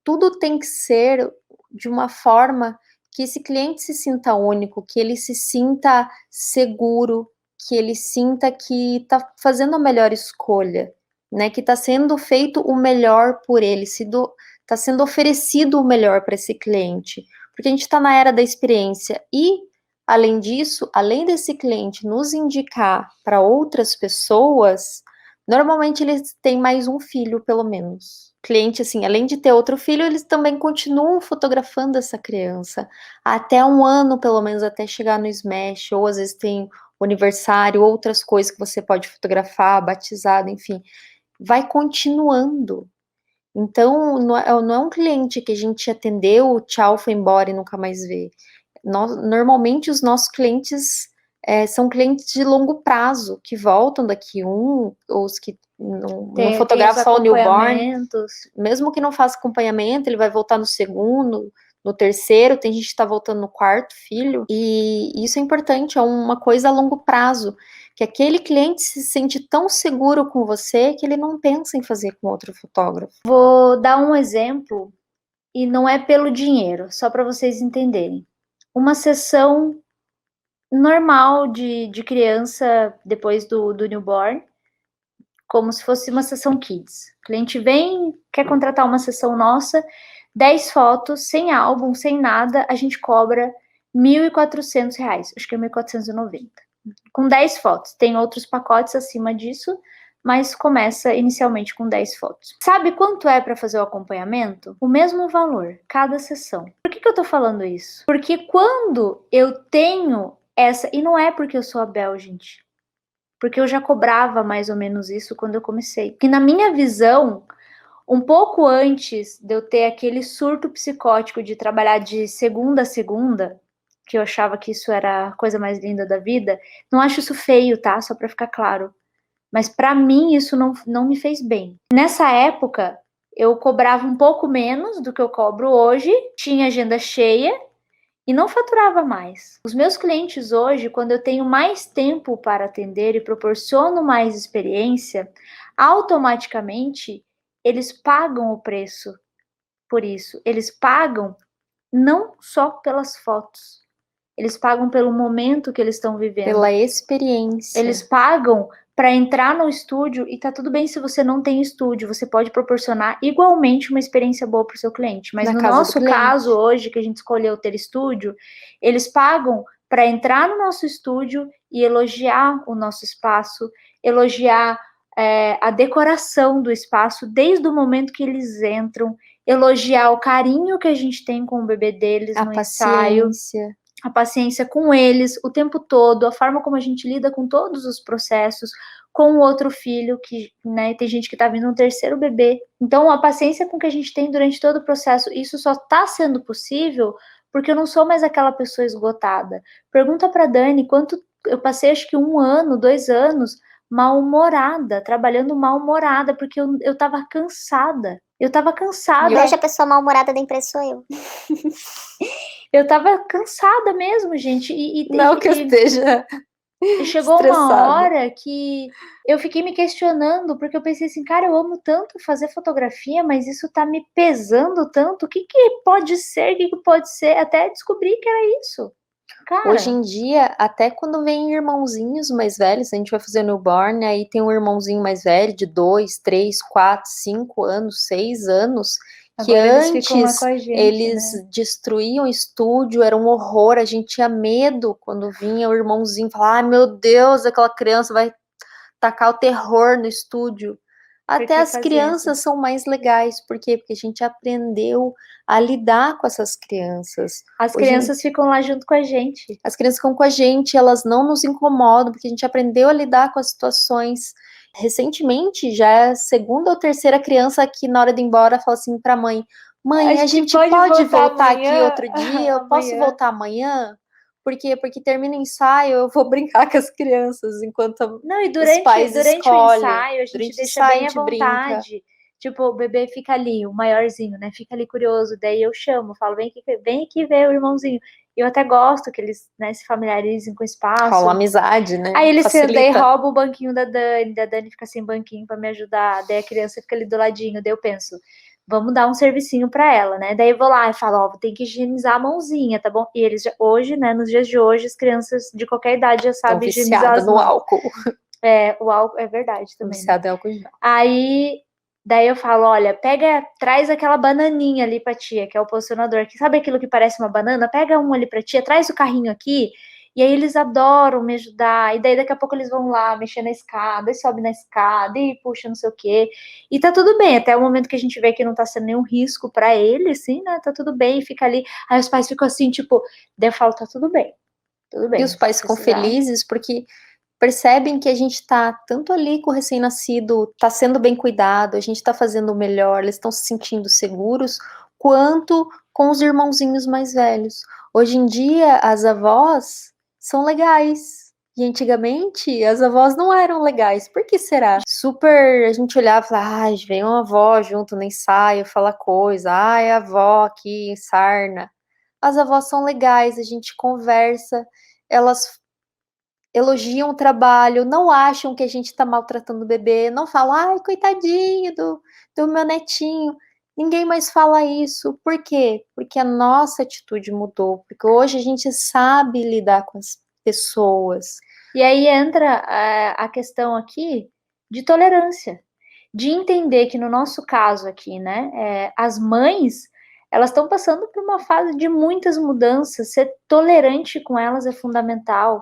tudo tem que ser de uma forma que esse cliente se sinta único, que ele se sinta seguro, que ele sinta que está fazendo a melhor escolha, né? Que está sendo feito o melhor por ele, está sendo oferecido o melhor para esse cliente, porque a gente está na era da experiência e, além disso, além desse cliente nos indicar para outras pessoas, normalmente eles têm mais um filho, pelo menos. O cliente, assim, além de ter outro filho, eles também continuam fotografando essa criança até um ano, pelo menos, até chegar no Smash, ou às vezes tem o aniversário, outras coisas que você pode fotografar, batizado, enfim, vai continuando. Então, não é um cliente que a gente atendeu, tchau, foi embora e nunca mais vê. Normalmente, os nossos clientes são clientes de longo prazo, que voltam daqui ou os que não fotografam só o newborn, mesmo que não faça acompanhamento, ele vai voltar no segundo, no terceiro, tem gente que está voltando no quarto filho, e isso é importante, é uma coisa a longo prazo, que aquele cliente se sente tão seguro com você que ele não pensa em fazer com outro fotógrafo. Vou dar um exemplo, e não é pelo dinheiro, só para vocês entenderem. Uma sessão normal de criança depois do newborn, como se fosse uma sessão kids. O cliente vem, quer contratar uma sessão nossa, 10 fotos, sem álbum, sem nada, a gente cobra R$ 1.400, acho que é 1.490. Com 10 fotos. Tem outros pacotes acima disso, mas começa inicialmente com 10 fotos. Sabe quanto é para fazer o acompanhamento? O mesmo valor, cada sessão. Por que eu tô falando isso? Porque quando eu tenho essa, e não é porque eu sou a Bel, gente, porque eu já cobrava mais ou menos isso quando eu comecei. Que na minha visão, um pouco antes de eu ter aquele surto psicótico de trabalhar de segunda a segunda, que eu achava que isso era a coisa mais linda da vida, não acho isso feio, tá? Só para ficar claro. Mas para mim isso não me fez bem. Nessa época, eu cobrava um pouco menos do que eu cobro hoje, tinha agenda cheia e não faturava mais. Os meus clientes hoje, quando eu tenho mais tempo para atender e proporciono mais experiência, automaticamente eles pagam o preço por isso. Eles pagam não só pelas fotos, eles pagam pelo momento que eles estão vivendo. Pela experiência. Eles pagam para entrar no estúdio, e tá tudo bem se você não tem estúdio, você pode proporcionar igualmente uma experiência boa para o seu cliente. Mas no nosso caso hoje, que a gente escolheu ter estúdio, eles pagam para entrar no nosso estúdio e elogiar o nosso espaço, elogiar a decoração do espaço desde o momento que eles entram, elogiar o carinho que a gente tem com o bebê deles no ensaio, a paciência com eles o tempo todo, a forma como a gente lida com todos os processos, com o outro filho, que, né, tem gente que tá vindo um terceiro bebê. Então, a paciência com que a gente tem durante todo o processo, isso só tá sendo possível porque eu não sou mais aquela pessoa esgotada. Pergunta pra Dani, eu passei acho que 1 ano, 2 anos, mal-humorada, trabalhando mal-humorada, porque eu tava cansada. Eu tava cansada. E hoje a pessoa mal-humorada da empresa sou eu. Eu tava cansada mesmo, gente. Não que eu esteja chegou estressada. Uma hora que eu fiquei me questionando, porque eu pensei assim, cara, eu amo tanto fazer fotografia, mas isso tá me pesando tanto. O que pode ser? O que pode ser? Até descobri que era isso. Cara, Hoje em dia, até quando vem irmãozinhos mais velhos, a gente vai fazer o newborn, aí tem um irmãozinho mais velho de 2, 3, 4, 5 anos, 6 anos, que agora eles ficam lá antes com a gente, eles né? destruíam o estúdio, era um horror, a gente tinha medo quando vinha o irmãozinho falar, ai meu Deus, aquela criança vai tacar o terror no estúdio. Até Porque as paciência. crianças são mais legais, por quê? Porque a gente aprendeu a lidar com essas crianças. As Hoje, crianças ficam lá junto com a gente. as crianças ficam com a gente, elas não nos incomodam, porque a gente aprendeu a lidar com as situações. Recentemente, já é a segunda ou terceira criança que, na hora de ir embora, fala assim para a mãe: A Mãe, a gente gente pode pode voltar voltar aqui amanhã? outro dia? Eu posso Amanhã. voltar amanhã? Por quê? Porque termina o ensaio, eu vou brincar com as crianças enquanto Não, e os pais durante o escolhem. ensaio, a gente Durante o deixa ensaio, a bem à gente brinca. vontade. Tipo, o bebê fica ali, o maiorzinho, né? Fica ali curioso. Daí eu chamo, falo, vem aqui ver o irmãozinho. Eu até gosto que eles, né, se familiarizem com o Rola espaço. amizade, né? Aí ele senta e Facilita. rouba o banquinho da Dani fica sem banquinho pra me ajudar. Daí a criança fica ali do ladinho. Daí eu penso, vamos dar um servicinho pra ela, né? Daí eu vou lá e falo, ó, tem que higienizar a mãozinha, tá bom? E eles hoje, né, nos dias de hoje, as crianças de qualquer idade já Estão sabem higienizar viciadas as no mãos. álcool. É, o álcool é verdade Estão também, né? viciadas em álcool em gel. Aí, daí eu falo, olha, traz aquela bananinha ali pra tia, que é o posicionador. Que sabe aquilo que parece uma banana? Pega um ali pra tia, traz o carrinho aqui. E aí eles adoram me ajudar. E daí daqui a pouco eles vão lá mexer na escada, e sobe na escada, e puxa não sei o quê. E tá tudo bem, até o momento que a gente vê que não tá sendo nenhum risco pra ele, assim, né? Tá tudo bem, fica ali. Aí os pais ficam assim, tipo, daí eu falo, tá tudo E bem, os se pais ficam precisar. felizes porque percebem que a gente está tanto ali com o recém-nascido, está sendo bem cuidado, a gente está fazendo o melhor, eles estão se sentindo seguros, quanto com os irmãozinhos mais velhos. Hoje em dia, as avós são legais. E antigamente, as avós não eram legais. Por que será? Super, a gente olhava e falava, ai, vem uma avó junto no ensaio, fala coisa, ai, a avó aqui, sarna. As avós são legais, a gente conversa, elas elogiam o trabalho, não acham que a gente está maltratando o bebê, não falam, ai, coitadinho do meu netinho. Ninguém mais fala isso. Por quê? Porque a nossa atitude mudou. Porque hoje a gente sabe lidar com as pessoas. E aí entra a questão aqui de tolerância, de entender que no nosso caso aqui, né, as mães, elas estão passando por uma fase de muitas mudanças, ser tolerante com elas é fundamental.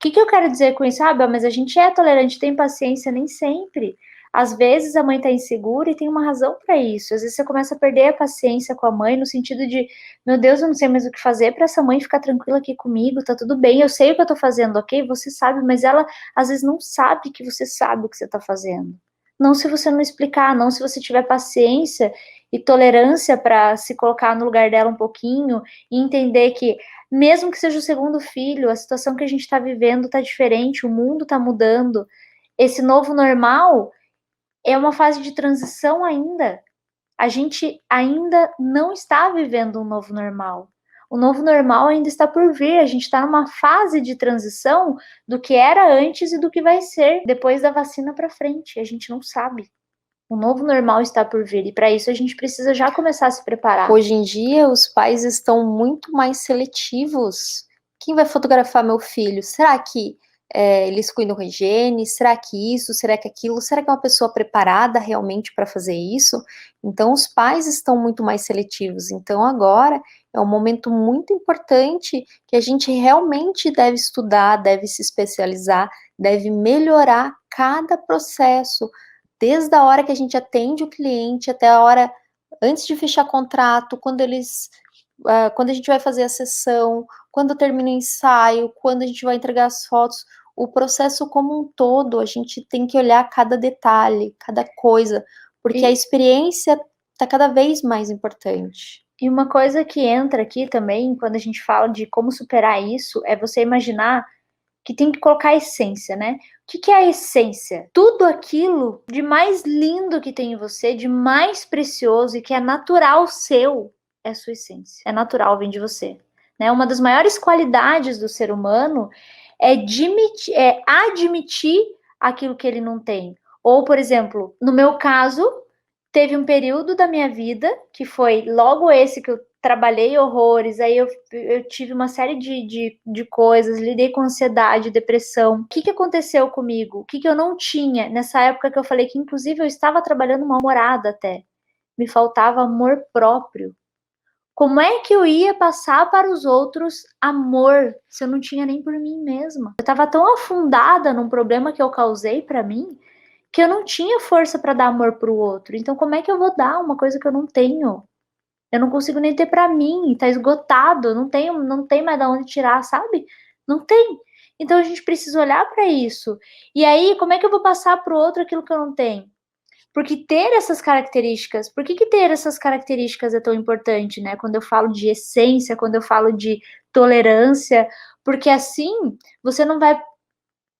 O que eu quero dizer com isso? Ah, Bel, mas a gente é tolerante, tem paciência, nem sempre. Às vezes a mãe está insegura e tem uma razão para isso. Às vezes você começa a perder a paciência com a mãe no sentido de, meu Deus, eu não sei mais o que fazer para essa mãe ficar tranquila aqui comigo, tá tudo bem, eu sei o que eu tô fazendo, ok? Você sabe, mas ela às vezes não sabe que você sabe o que você tá fazendo. Não se você não explicar, não se você tiver paciência e tolerância para se colocar no lugar dela um pouquinho e entender que, mesmo que seja o segundo filho, a situação que a gente está vivendo está diferente, o mundo está mudando. Esse novo normal é uma fase de transição ainda. A gente ainda não está vivendo um novo normal. O novo normal ainda está por vir. A gente está numa fase de transição do que era antes e do que vai ser depois da vacina para frente. A gente não sabe. O novo normal está por vir e para isso a gente precisa já começar a se preparar. Hoje em dia, os pais estão muito mais seletivos. Quem vai fotografar meu filho? Será que eles cuidam com higiene? Será que isso? Será que aquilo? Será que é uma pessoa preparada realmente para fazer isso? Então, os pais estão muito mais seletivos. Então, agora é um momento muito importante que a gente realmente deve estudar, deve se especializar, deve melhorar cada processo, desde a hora que a gente atende o cliente até a hora antes de fechar contrato, quando a gente vai fazer a sessão, quando termina o ensaio, quando a gente vai entregar as fotos, o processo como um todo, a gente tem que olhar cada detalhe, cada coisa, porque a experiência está cada vez mais importante. E uma coisa que entra aqui também, quando a gente fala de como superar isso, é você imaginar que tem que colocar a essência, né? O que é a essência? Tudo aquilo de mais lindo que tem em você, de mais precioso e que é natural seu, é a sua essência. É natural, vem de você. Né? Uma das maiores qualidades do ser humano é admitir aquilo que ele não tem. Ou, por exemplo, no meu caso, teve um período da minha vida, que foi logo esse que eu trabalhei horrores, aí eu tive uma série de coisas, lidei com ansiedade, depressão. O que aconteceu comigo? O que eu não tinha nessa época que eu falei que, inclusive, eu estava trabalhando mal-humorada até. Me faltava amor próprio. Como é que eu ia passar para os outros amor se eu não tinha nem por mim mesma? Eu estava tão afundada num problema que eu causei para mim que eu não tinha força para dar amor para o outro. Então, como é que eu vou dar uma coisa que eu não tenho? Eu não consigo nem ter para mim, tá esgotado, não tem mais de onde tirar, sabe? Não tem. Então a gente precisa olhar para isso. E aí, como é que eu vou passar para o outro aquilo que eu não tenho? Porque ter essas características, por que ter essas características é tão importante, né? Quando eu falo de essência, quando eu falo de tolerância, porque assim você não vai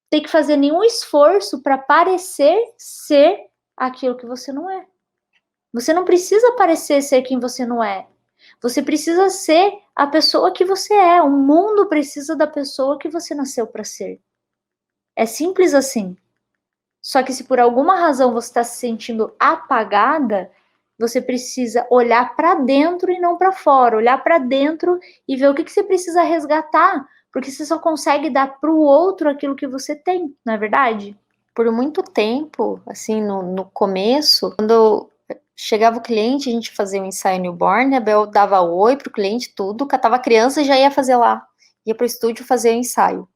ter que fazer nenhum esforço para parecer ser aquilo que você não é. Você não precisa parecer ser quem você não é. Você precisa ser a pessoa que você é. O mundo precisa da pessoa que você nasceu para ser. É simples assim. Só que se por alguma razão você está se sentindo apagada, você precisa olhar para dentro e não para fora. Olhar para dentro e ver o que você precisa resgatar. Porque você só consegue dar para o outro aquilo que você tem, não é verdade? Por muito tempo, assim, no começo, quando chegava o cliente, a gente fazia um ensaio newborn, a Bel dava oi pro cliente, tudo, catava a criança e já ia fazer lá. Ia pro estúdio fazer o ensaio.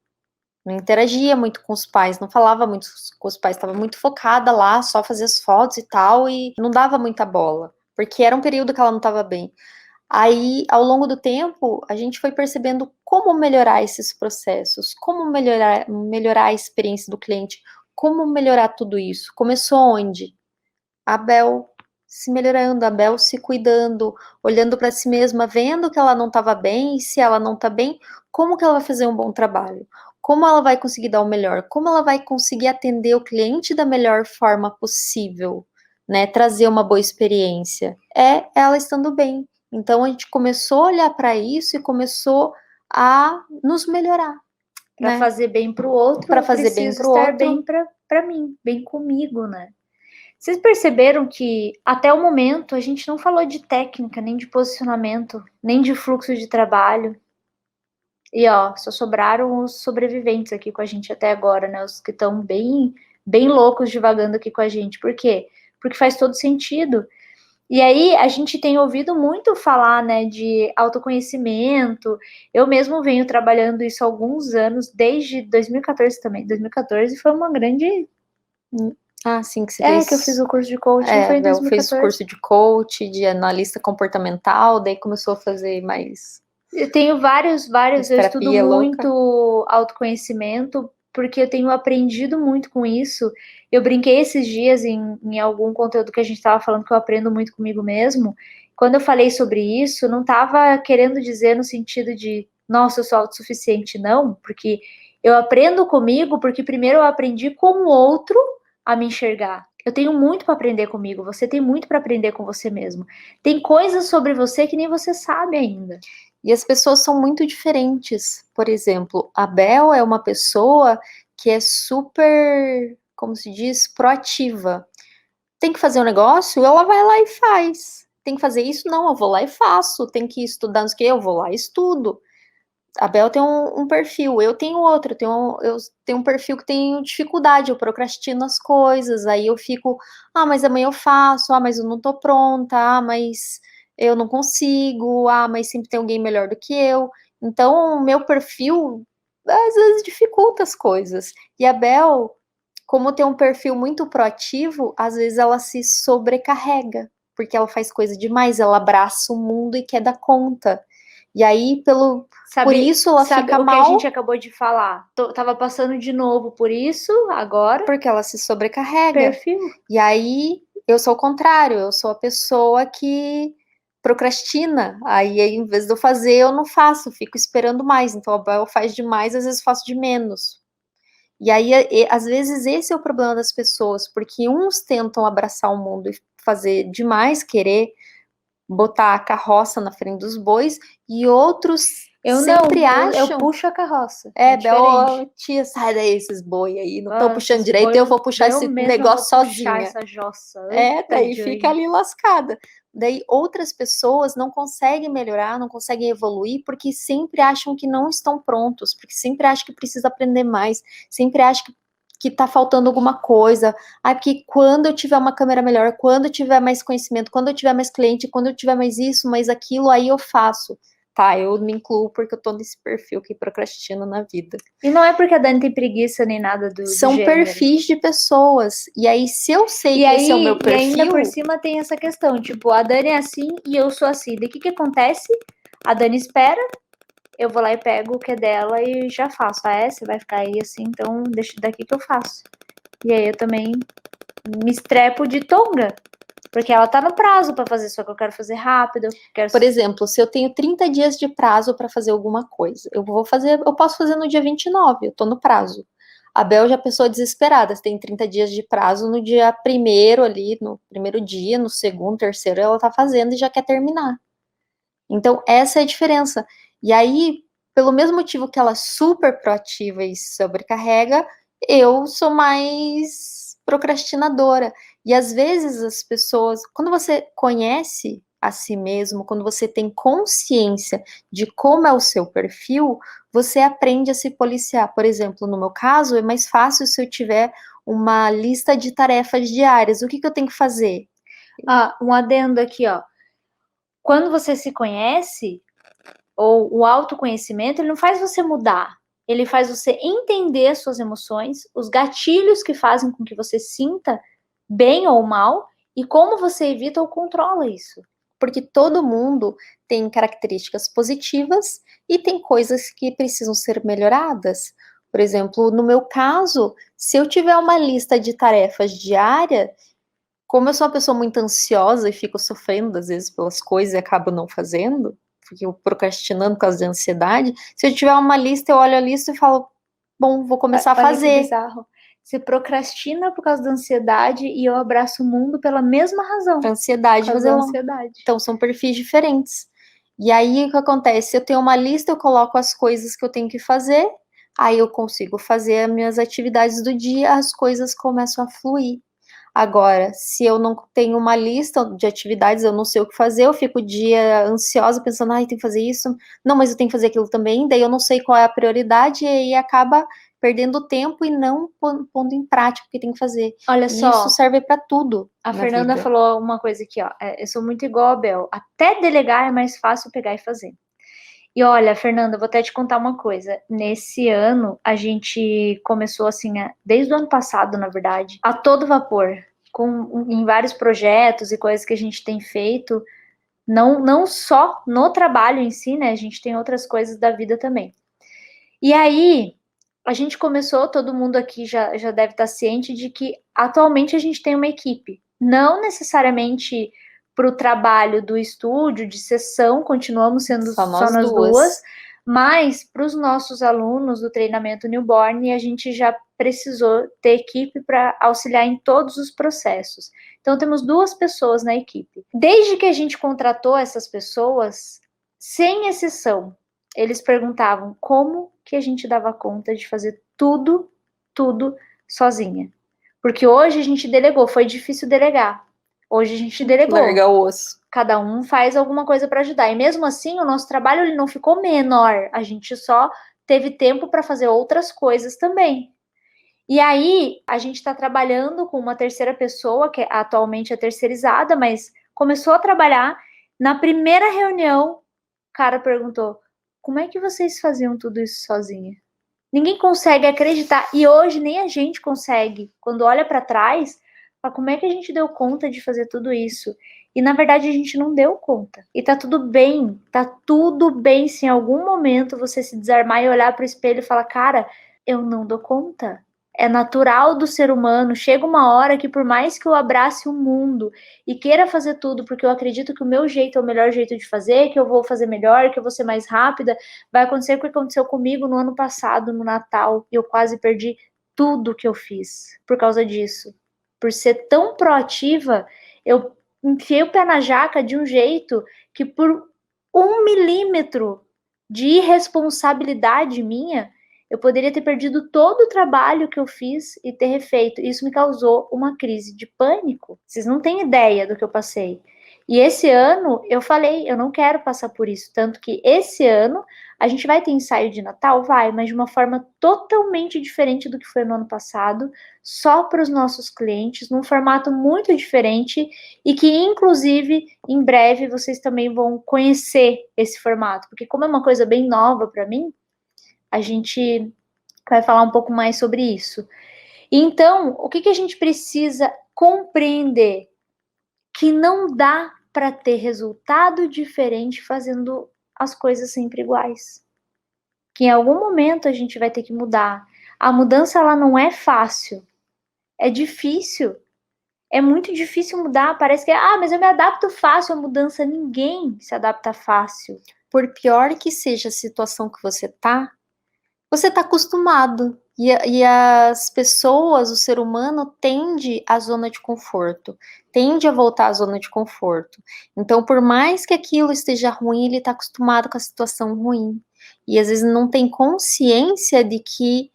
Não interagia muito com os pais, não falava muito com os pais, estava muito focada lá, só fazia as fotos e tal, e não dava muita bola, porque era um período que ela não estava bem. Aí, ao longo do tempo, a gente foi percebendo como melhorar esses processos, como melhorar a experiência do cliente, como melhorar tudo isso. Começou onde? A Bel se melhorando, a Bel se cuidando, olhando para si mesma, vendo que ela não estava bem, e se ela não está bem, como que ela vai fazer um bom trabalho? Como ela vai conseguir dar o melhor? Como ela vai conseguir atender o cliente da melhor forma possível, né? Trazer uma boa experiência. É ela estando bem. Então a gente começou a olhar para isso e começou a nos melhorar. Para né? fazer bem para o outro, Para fazer bem preciso para o estar outro. bem para mim, bem comigo, né? Vocês perceberam que até o momento a gente não falou de técnica, nem de posicionamento, nem de fluxo de trabalho. E ó, só sobraram os sobreviventes aqui com a gente até agora, né? Os que estão bem loucos divagando aqui com a gente. Por quê? Porque faz todo sentido. E aí a gente tem ouvido muito falar, né, de autoconhecimento. Eu mesmo venho trabalhando isso há alguns anos, desde 2014 também. 2014 foi uma grande. Ah, sim, que você fez. Que eu fiz o curso de coaching, foi em Bel 2014. fez o curso de coach, de analista comportamental, daí começou a fazer mais. Eu tenho vários, eu estudo terapia muito autoconhecimento, porque eu tenho aprendido muito com isso. Eu brinquei esses dias em algum conteúdo que a gente estava falando que eu aprendo muito comigo mesmo. Quando eu falei sobre isso, não estava querendo dizer no sentido de, nossa, eu sou autossuficiente, não, porque eu aprendo comigo, porque primeiro eu aprendi com o outro a me enxergar. Eu tenho muito para aprender comigo, você tem muito para aprender com você mesmo. Tem coisas sobre você que nem você sabe ainda. E as pessoas são muito diferentes. Por exemplo, a Bel é uma pessoa que é super, como se diz, proativa. Tem que fazer um negócio, ela vai lá e faz. Tem que fazer isso? Não, eu vou lá e faço. Tem que estudar, não sei o que, eu vou lá e estudo. A Bel tem um perfil, eu tenho outro, eu tenho um perfil que tenho dificuldade, eu procrastino as coisas, aí eu fico, mas amanhã eu faço, mas eu não tô pronta, mas eu não consigo, mas sempre tem alguém melhor do que eu. Então, o meu perfil às vezes dificulta as coisas. E a Bel, como tem um perfil muito proativo, às vezes ela se sobrecarrega, porque ela faz coisa demais, ela abraça o mundo e quer dar conta. E aí, por isso ela fica mal. O que a gente acabou de falar? Tava passando de novo por isso, agora. Porque ela se sobrecarrega. Perfil. E aí, eu sou o contrário, eu sou a pessoa que procrastina. Aí, em vez de eu fazer, eu não faço, fico esperando mais. Então, a Bel faz demais, às vezes faço de menos. E aí, às vezes, esse é o problema das pessoas, porque uns tentam abraçar o mundo e fazer demais, querer botar a carroça na frente dos bois, e outros sempre acham... Eu puxo a carroça. Bel, tia, sai daí esses boi aí, não estão puxando direito, eu vou puxar esse negócio sozinha. Essa jossa. Daí fica ali lascada. Daí outras pessoas não conseguem melhorar, não conseguem evoluir, porque sempre acham que não estão prontos, porque sempre acham que precisa aprender mais, sempre acham que tá faltando alguma coisa. Porque quando eu tiver uma câmera melhor, quando eu tiver mais conhecimento, quando eu tiver mais cliente, quando eu tiver mais isso, mais aquilo, aí eu faço. Tá, eu me incluo porque eu tô nesse perfil que procrastina na vida. E não é porque a Dani tem preguiça nem nada do São gênero. perfis de pessoas. E aí, se eu sei E que aí, esse é o meu perfil... e ainda por cima tem essa questão, tipo, a Dani é assim e eu sou assim. Daí o que acontece? A Dani espera, eu vou lá e pego o que é dela e já faço. Você vai ficar aí assim, então deixa daqui que eu faço. E aí eu também me estrepo de tonga. Porque ela tá no prazo para fazer, só que eu quero fazer rápido. Por exemplo, se eu tenho 30 dias de prazo para fazer alguma coisa, eu posso fazer no dia 29, eu tô no prazo. A Bel já é pessoa desesperada, você tem 30 dias de prazo no dia primeiro ali, no primeiro dia, no segundo, terceiro, ela tá fazendo e já quer terminar. Então, essa é a diferença. E aí, pelo mesmo motivo que ela é super proativa e sobrecarrega, eu sou mais procrastinadora. E às vezes as pessoas, quando você conhece a si mesmo, quando você tem consciência de como é o seu perfil, você aprende a se policiar. Por exemplo, no meu caso, é mais fácil se eu tiver uma lista de tarefas diárias. O que eu tenho que fazer? Um adendo aqui, ó. Quando você se conhece, ou o autoconhecimento, ele não faz você mudar. Ele faz você entender as suas emoções, os gatilhos que fazem com que você sinta bem ou mal, e como você evita ou controla isso. Porque todo mundo tem características positivas e tem coisas que precisam ser melhoradas. Por exemplo, no meu caso, se eu tiver uma lista de tarefas diária, como eu sou uma pessoa muito ansiosa e fico sofrendo às vezes pelas coisas e acabo não fazendo, porque eu procrastinando por causa de ansiedade, se eu tiver uma lista, eu olho a lista e falo, bom, vou começar a fazer. Que bizarro. Você procrastina por causa da ansiedade e eu abraço o mundo pela mesma razão. Pra ansiedade, fazer ansiedade. Então, são perfis diferentes. E aí, o que acontece? Eu tenho uma lista, eu coloco as coisas que eu tenho que fazer, aí eu consigo fazer as minhas atividades do dia, as coisas começam a fluir. Agora, se eu não tenho uma lista de atividades, eu não sei o que fazer, eu fico o dia ansiosa, pensando, ai, tem que fazer isso, não, mas eu tenho que fazer aquilo também, daí eu não sei qual é a prioridade, e aí acaba perdendo tempo e não pondo em prática o que tem que fazer. Olha só, isso serve para tudo. A Fernanda falou uma coisa aqui, ó. Eu sou muito igual a Bel. Até delegar é mais fácil pegar e fazer. E olha, Fernanda, vou até te contar uma coisa. Nesse ano, a gente começou assim, desde o ano passado, na verdade, a todo vapor, em vários projetos e coisas que a gente tem feito, não só no trabalho em si, né? A gente tem outras coisas da vida também. E aí, a gente começou, todo mundo aqui já deve estar ciente de que atualmente a gente tem uma equipe. Não necessariamente para o trabalho do estúdio, de sessão, continuamos sendo só nós duas, mas para os nossos alunos do treinamento newborn, a gente já precisou ter equipe para auxiliar em todos os processos. Então, temos 2 pessoas na equipe. Desde que a gente contratou essas pessoas, sem exceção, eles perguntavam como que a gente dava conta de fazer tudo sozinha. Porque hoje a gente delegou, foi difícil delegar. Hoje a gente delegou. Larga o osso. Cada um faz alguma coisa para ajudar. E mesmo assim, o nosso trabalho ele não ficou menor. A gente só teve tempo para fazer outras coisas também. E aí, a gente está trabalhando com uma terceira pessoa, que atualmente é terceirizada, mas começou a trabalhar. Na primeira reunião, o cara perguntou: como é que vocês faziam tudo isso sozinha? Ninguém consegue acreditar. E hoje nem a gente consegue. Quando olha para trás, fala, como é que a gente deu conta de fazer tudo isso? E na verdade a gente não deu conta. E tá tudo bem. Tá tudo bem se em algum momento você se desarmar e olhar para o espelho e falar, cara, eu não dou conta. É natural do ser humano. Chega uma hora que por mais que eu abrace o mundo e queira fazer tudo, porque eu acredito que o meu jeito é o melhor jeito de fazer, que eu vou fazer melhor, que eu vou ser mais rápida, vai acontecer o que aconteceu comigo no ano passado, no Natal, e eu quase perdi tudo que eu fiz por causa disso. Por ser tão proativa, eu enfiei o pé na jaca de um jeito que por 1 milímetro de irresponsabilidade minha, eu poderia ter perdido todo o trabalho que eu fiz e ter refeito. Isso me causou uma crise de pânico. Vocês não têm ideia do que eu passei. E esse ano, eu falei, eu não quero passar por isso. Tanto que esse ano, a gente vai ter ensaio de Natal? Vai, mas de uma forma totalmente diferente do que foi no ano passado, só para os nossos clientes, num formato muito diferente e que, inclusive, em breve vocês também vão conhecer esse formato, porque como é uma coisa bem nova para mim, a gente vai falar um pouco mais sobre isso. Então, o que a gente precisa compreender? Que não dá para ter resultado diferente fazendo as coisas sempre iguais. Que em algum momento a gente vai ter que mudar. A mudança ela não é fácil, é difícil. É muito difícil mudar. Parece que, mas eu me adapto fácil à mudança. Ninguém se adapta fácil. Por pior que seja a situação que você tá acostumado. E as pessoas, o ser humano, tende à zona de conforto, tende a voltar à zona de conforto. Então, por mais que aquilo esteja ruim, ele está acostumado com a situação ruim. E às vezes não tem consciência de que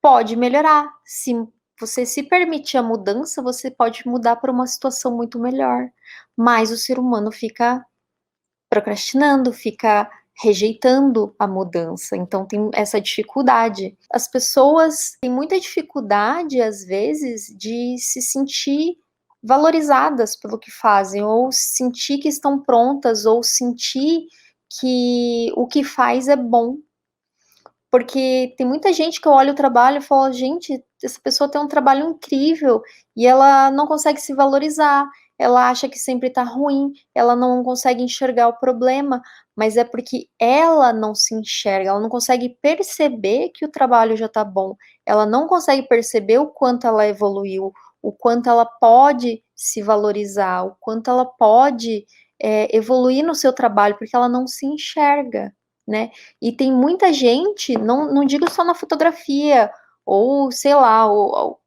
pode melhorar. Se você se permitir a mudança, você pode mudar para uma situação muito melhor. Mas o ser humano fica procrastinando, fica rejeitando a mudança. Então tem essa dificuldade. As pessoas têm muita dificuldade, às vezes, de se sentir valorizadas pelo que fazem, ou sentir que estão prontas, ou sentir que o que faz é bom. Porque tem muita gente que eu olho o trabalho e falo, gente, essa pessoa tem um trabalho incrível e ela não consegue se valorizar, ela acha que sempre tá ruim, ela não consegue enxergar o problema, mas é porque ela não se enxerga, ela não consegue perceber que o trabalho já tá bom, ela não consegue perceber o quanto ela evoluiu, o quanto ela pode se valorizar, o quanto ela pode evoluir no seu trabalho, porque ela não se enxerga. Né? E tem muita gente, não digo só na fotografia, ou sei lá, ou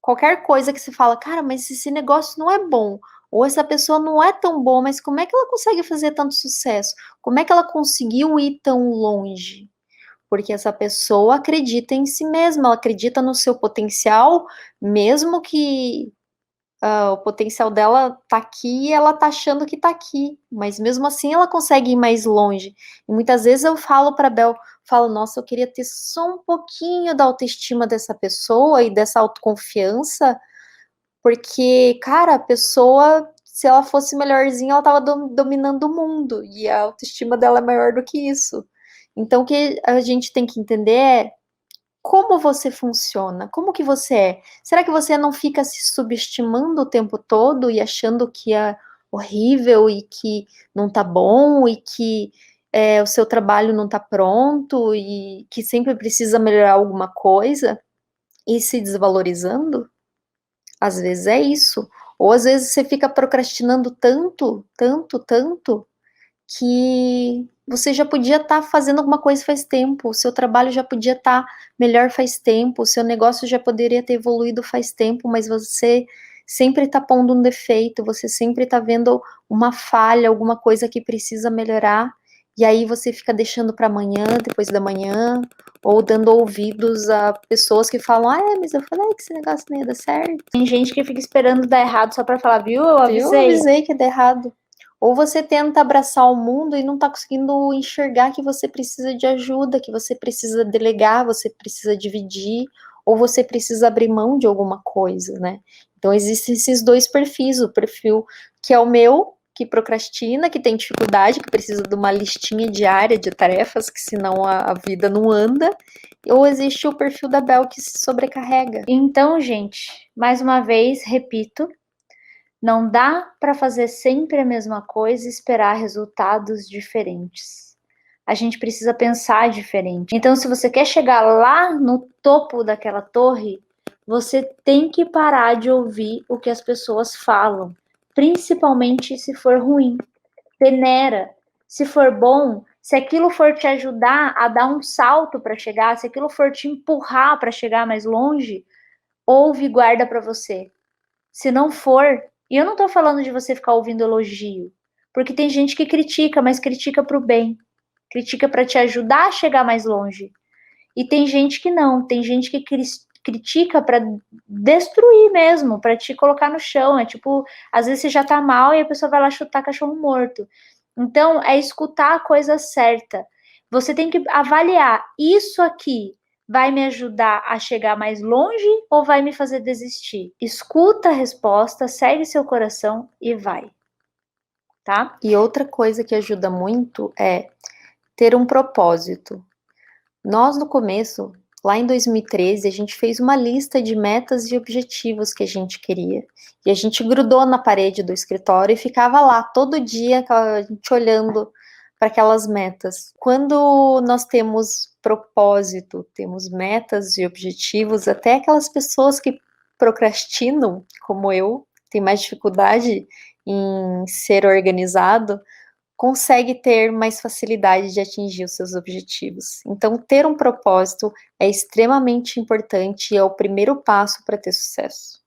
qualquer coisa que se fala, cara, mas esse negócio não é bom, ou essa pessoa não é tão boa, mas como é que ela consegue fazer tanto sucesso? Como é que ela conseguiu ir tão longe? Porque essa pessoa acredita em si mesma, ela acredita no seu potencial, mesmo que o potencial dela tá aqui e ela tá achando que tá aqui, mas mesmo assim ela consegue ir mais longe. E muitas vezes eu falo para Bel, falo, nossa, eu queria ter só um pouquinho da autoestima dessa pessoa e dessa autoconfiança, porque, cara, a pessoa, se ela fosse melhorzinha, ela tava dominando o mundo, e a autoestima dela é maior do que isso. Então o que a gente tem que entender é como você funciona? Como que você é? Será que você não fica se subestimando o tempo todo e achando que é horrível e que não tá bom e que o seu trabalho não tá pronto e que sempre precisa melhorar alguma coisa e se desvalorizando? Às vezes é isso. Ou às vezes você fica procrastinando tanto, tanto, tanto, que você já podia estar fazendo alguma coisa faz tempo, o seu trabalho já podia estar melhor faz tempo, o seu negócio já poderia ter evoluído faz tempo, mas você sempre está pondo um defeito, você sempre está vendo uma falha, alguma coisa que precisa melhorar, e aí você fica deixando para amanhã, depois da manhã, ou dando ouvidos a pessoas que falam, mas eu falei que esse negócio não ia dar certo. Tem gente que fica esperando dar errado só para falar, viu? Eu Eu avisei. avisei que ia dar errado. Ou você tenta abraçar o mundo e não está conseguindo enxergar que você precisa de ajuda, que você precisa delegar, você precisa dividir, ou você precisa abrir mão de alguma coisa, né? Então existem esses dois perfis, o perfil que é o meu, que procrastina, que tem dificuldade, que precisa de uma listinha diária de tarefas, que senão a vida não anda, ou existe o perfil da Bel que se sobrecarrega. Então, gente, mais uma vez, repito, não dá para fazer sempre a mesma coisa e esperar resultados diferentes. A gente precisa pensar diferente. Então, se você quer chegar lá no topo daquela torre, você tem que parar de ouvir o que as pessoas falam, principalmente se for ruim. Peneira. Se for bom, se aquilo for te ajudar a dar um salto para chegar, se aquilo for te empurrar para chegar mais longe, ouve e guarda para você. Se não for, e eu não tô falando de você ficar ouvindo elogio, porque tem gente que critica, mas critica pro bem. Critica para te ajudar a chegar mais longe. E tem gente que não, tem gente critica para destruir mesmo, para te colocar no chão. É tipo, às vezes você já tá mal e a pessoa vai lá chutar cachorro morto. Então, é escutar a coisa certa. Você tem que avaliar, isso aqui vai me ajudar a chegar mais longe ou vai me fazer desistir? Escuta a resposta, segue seu coração e vai, tá? E outra coisa que ajuda muito é ter um propósito. Nós, no começo, lá em 2013, a gente fez uma lista de metas e objetivos que a gente queria. E a gente grudou na parede do escritório e ficava lá todo dia, a gente olhando para aquelas metas. Quando nós temos propósito, temos metas e objetivos, até aquelas pessoas que procrastinam, como eu, têm mais dificuldade em ser organizado, consegue ter mais facilidade de atingir os seus objetivos. Então, ter um propósito é extremamente importante e é o primeiro passo para ter sucesso.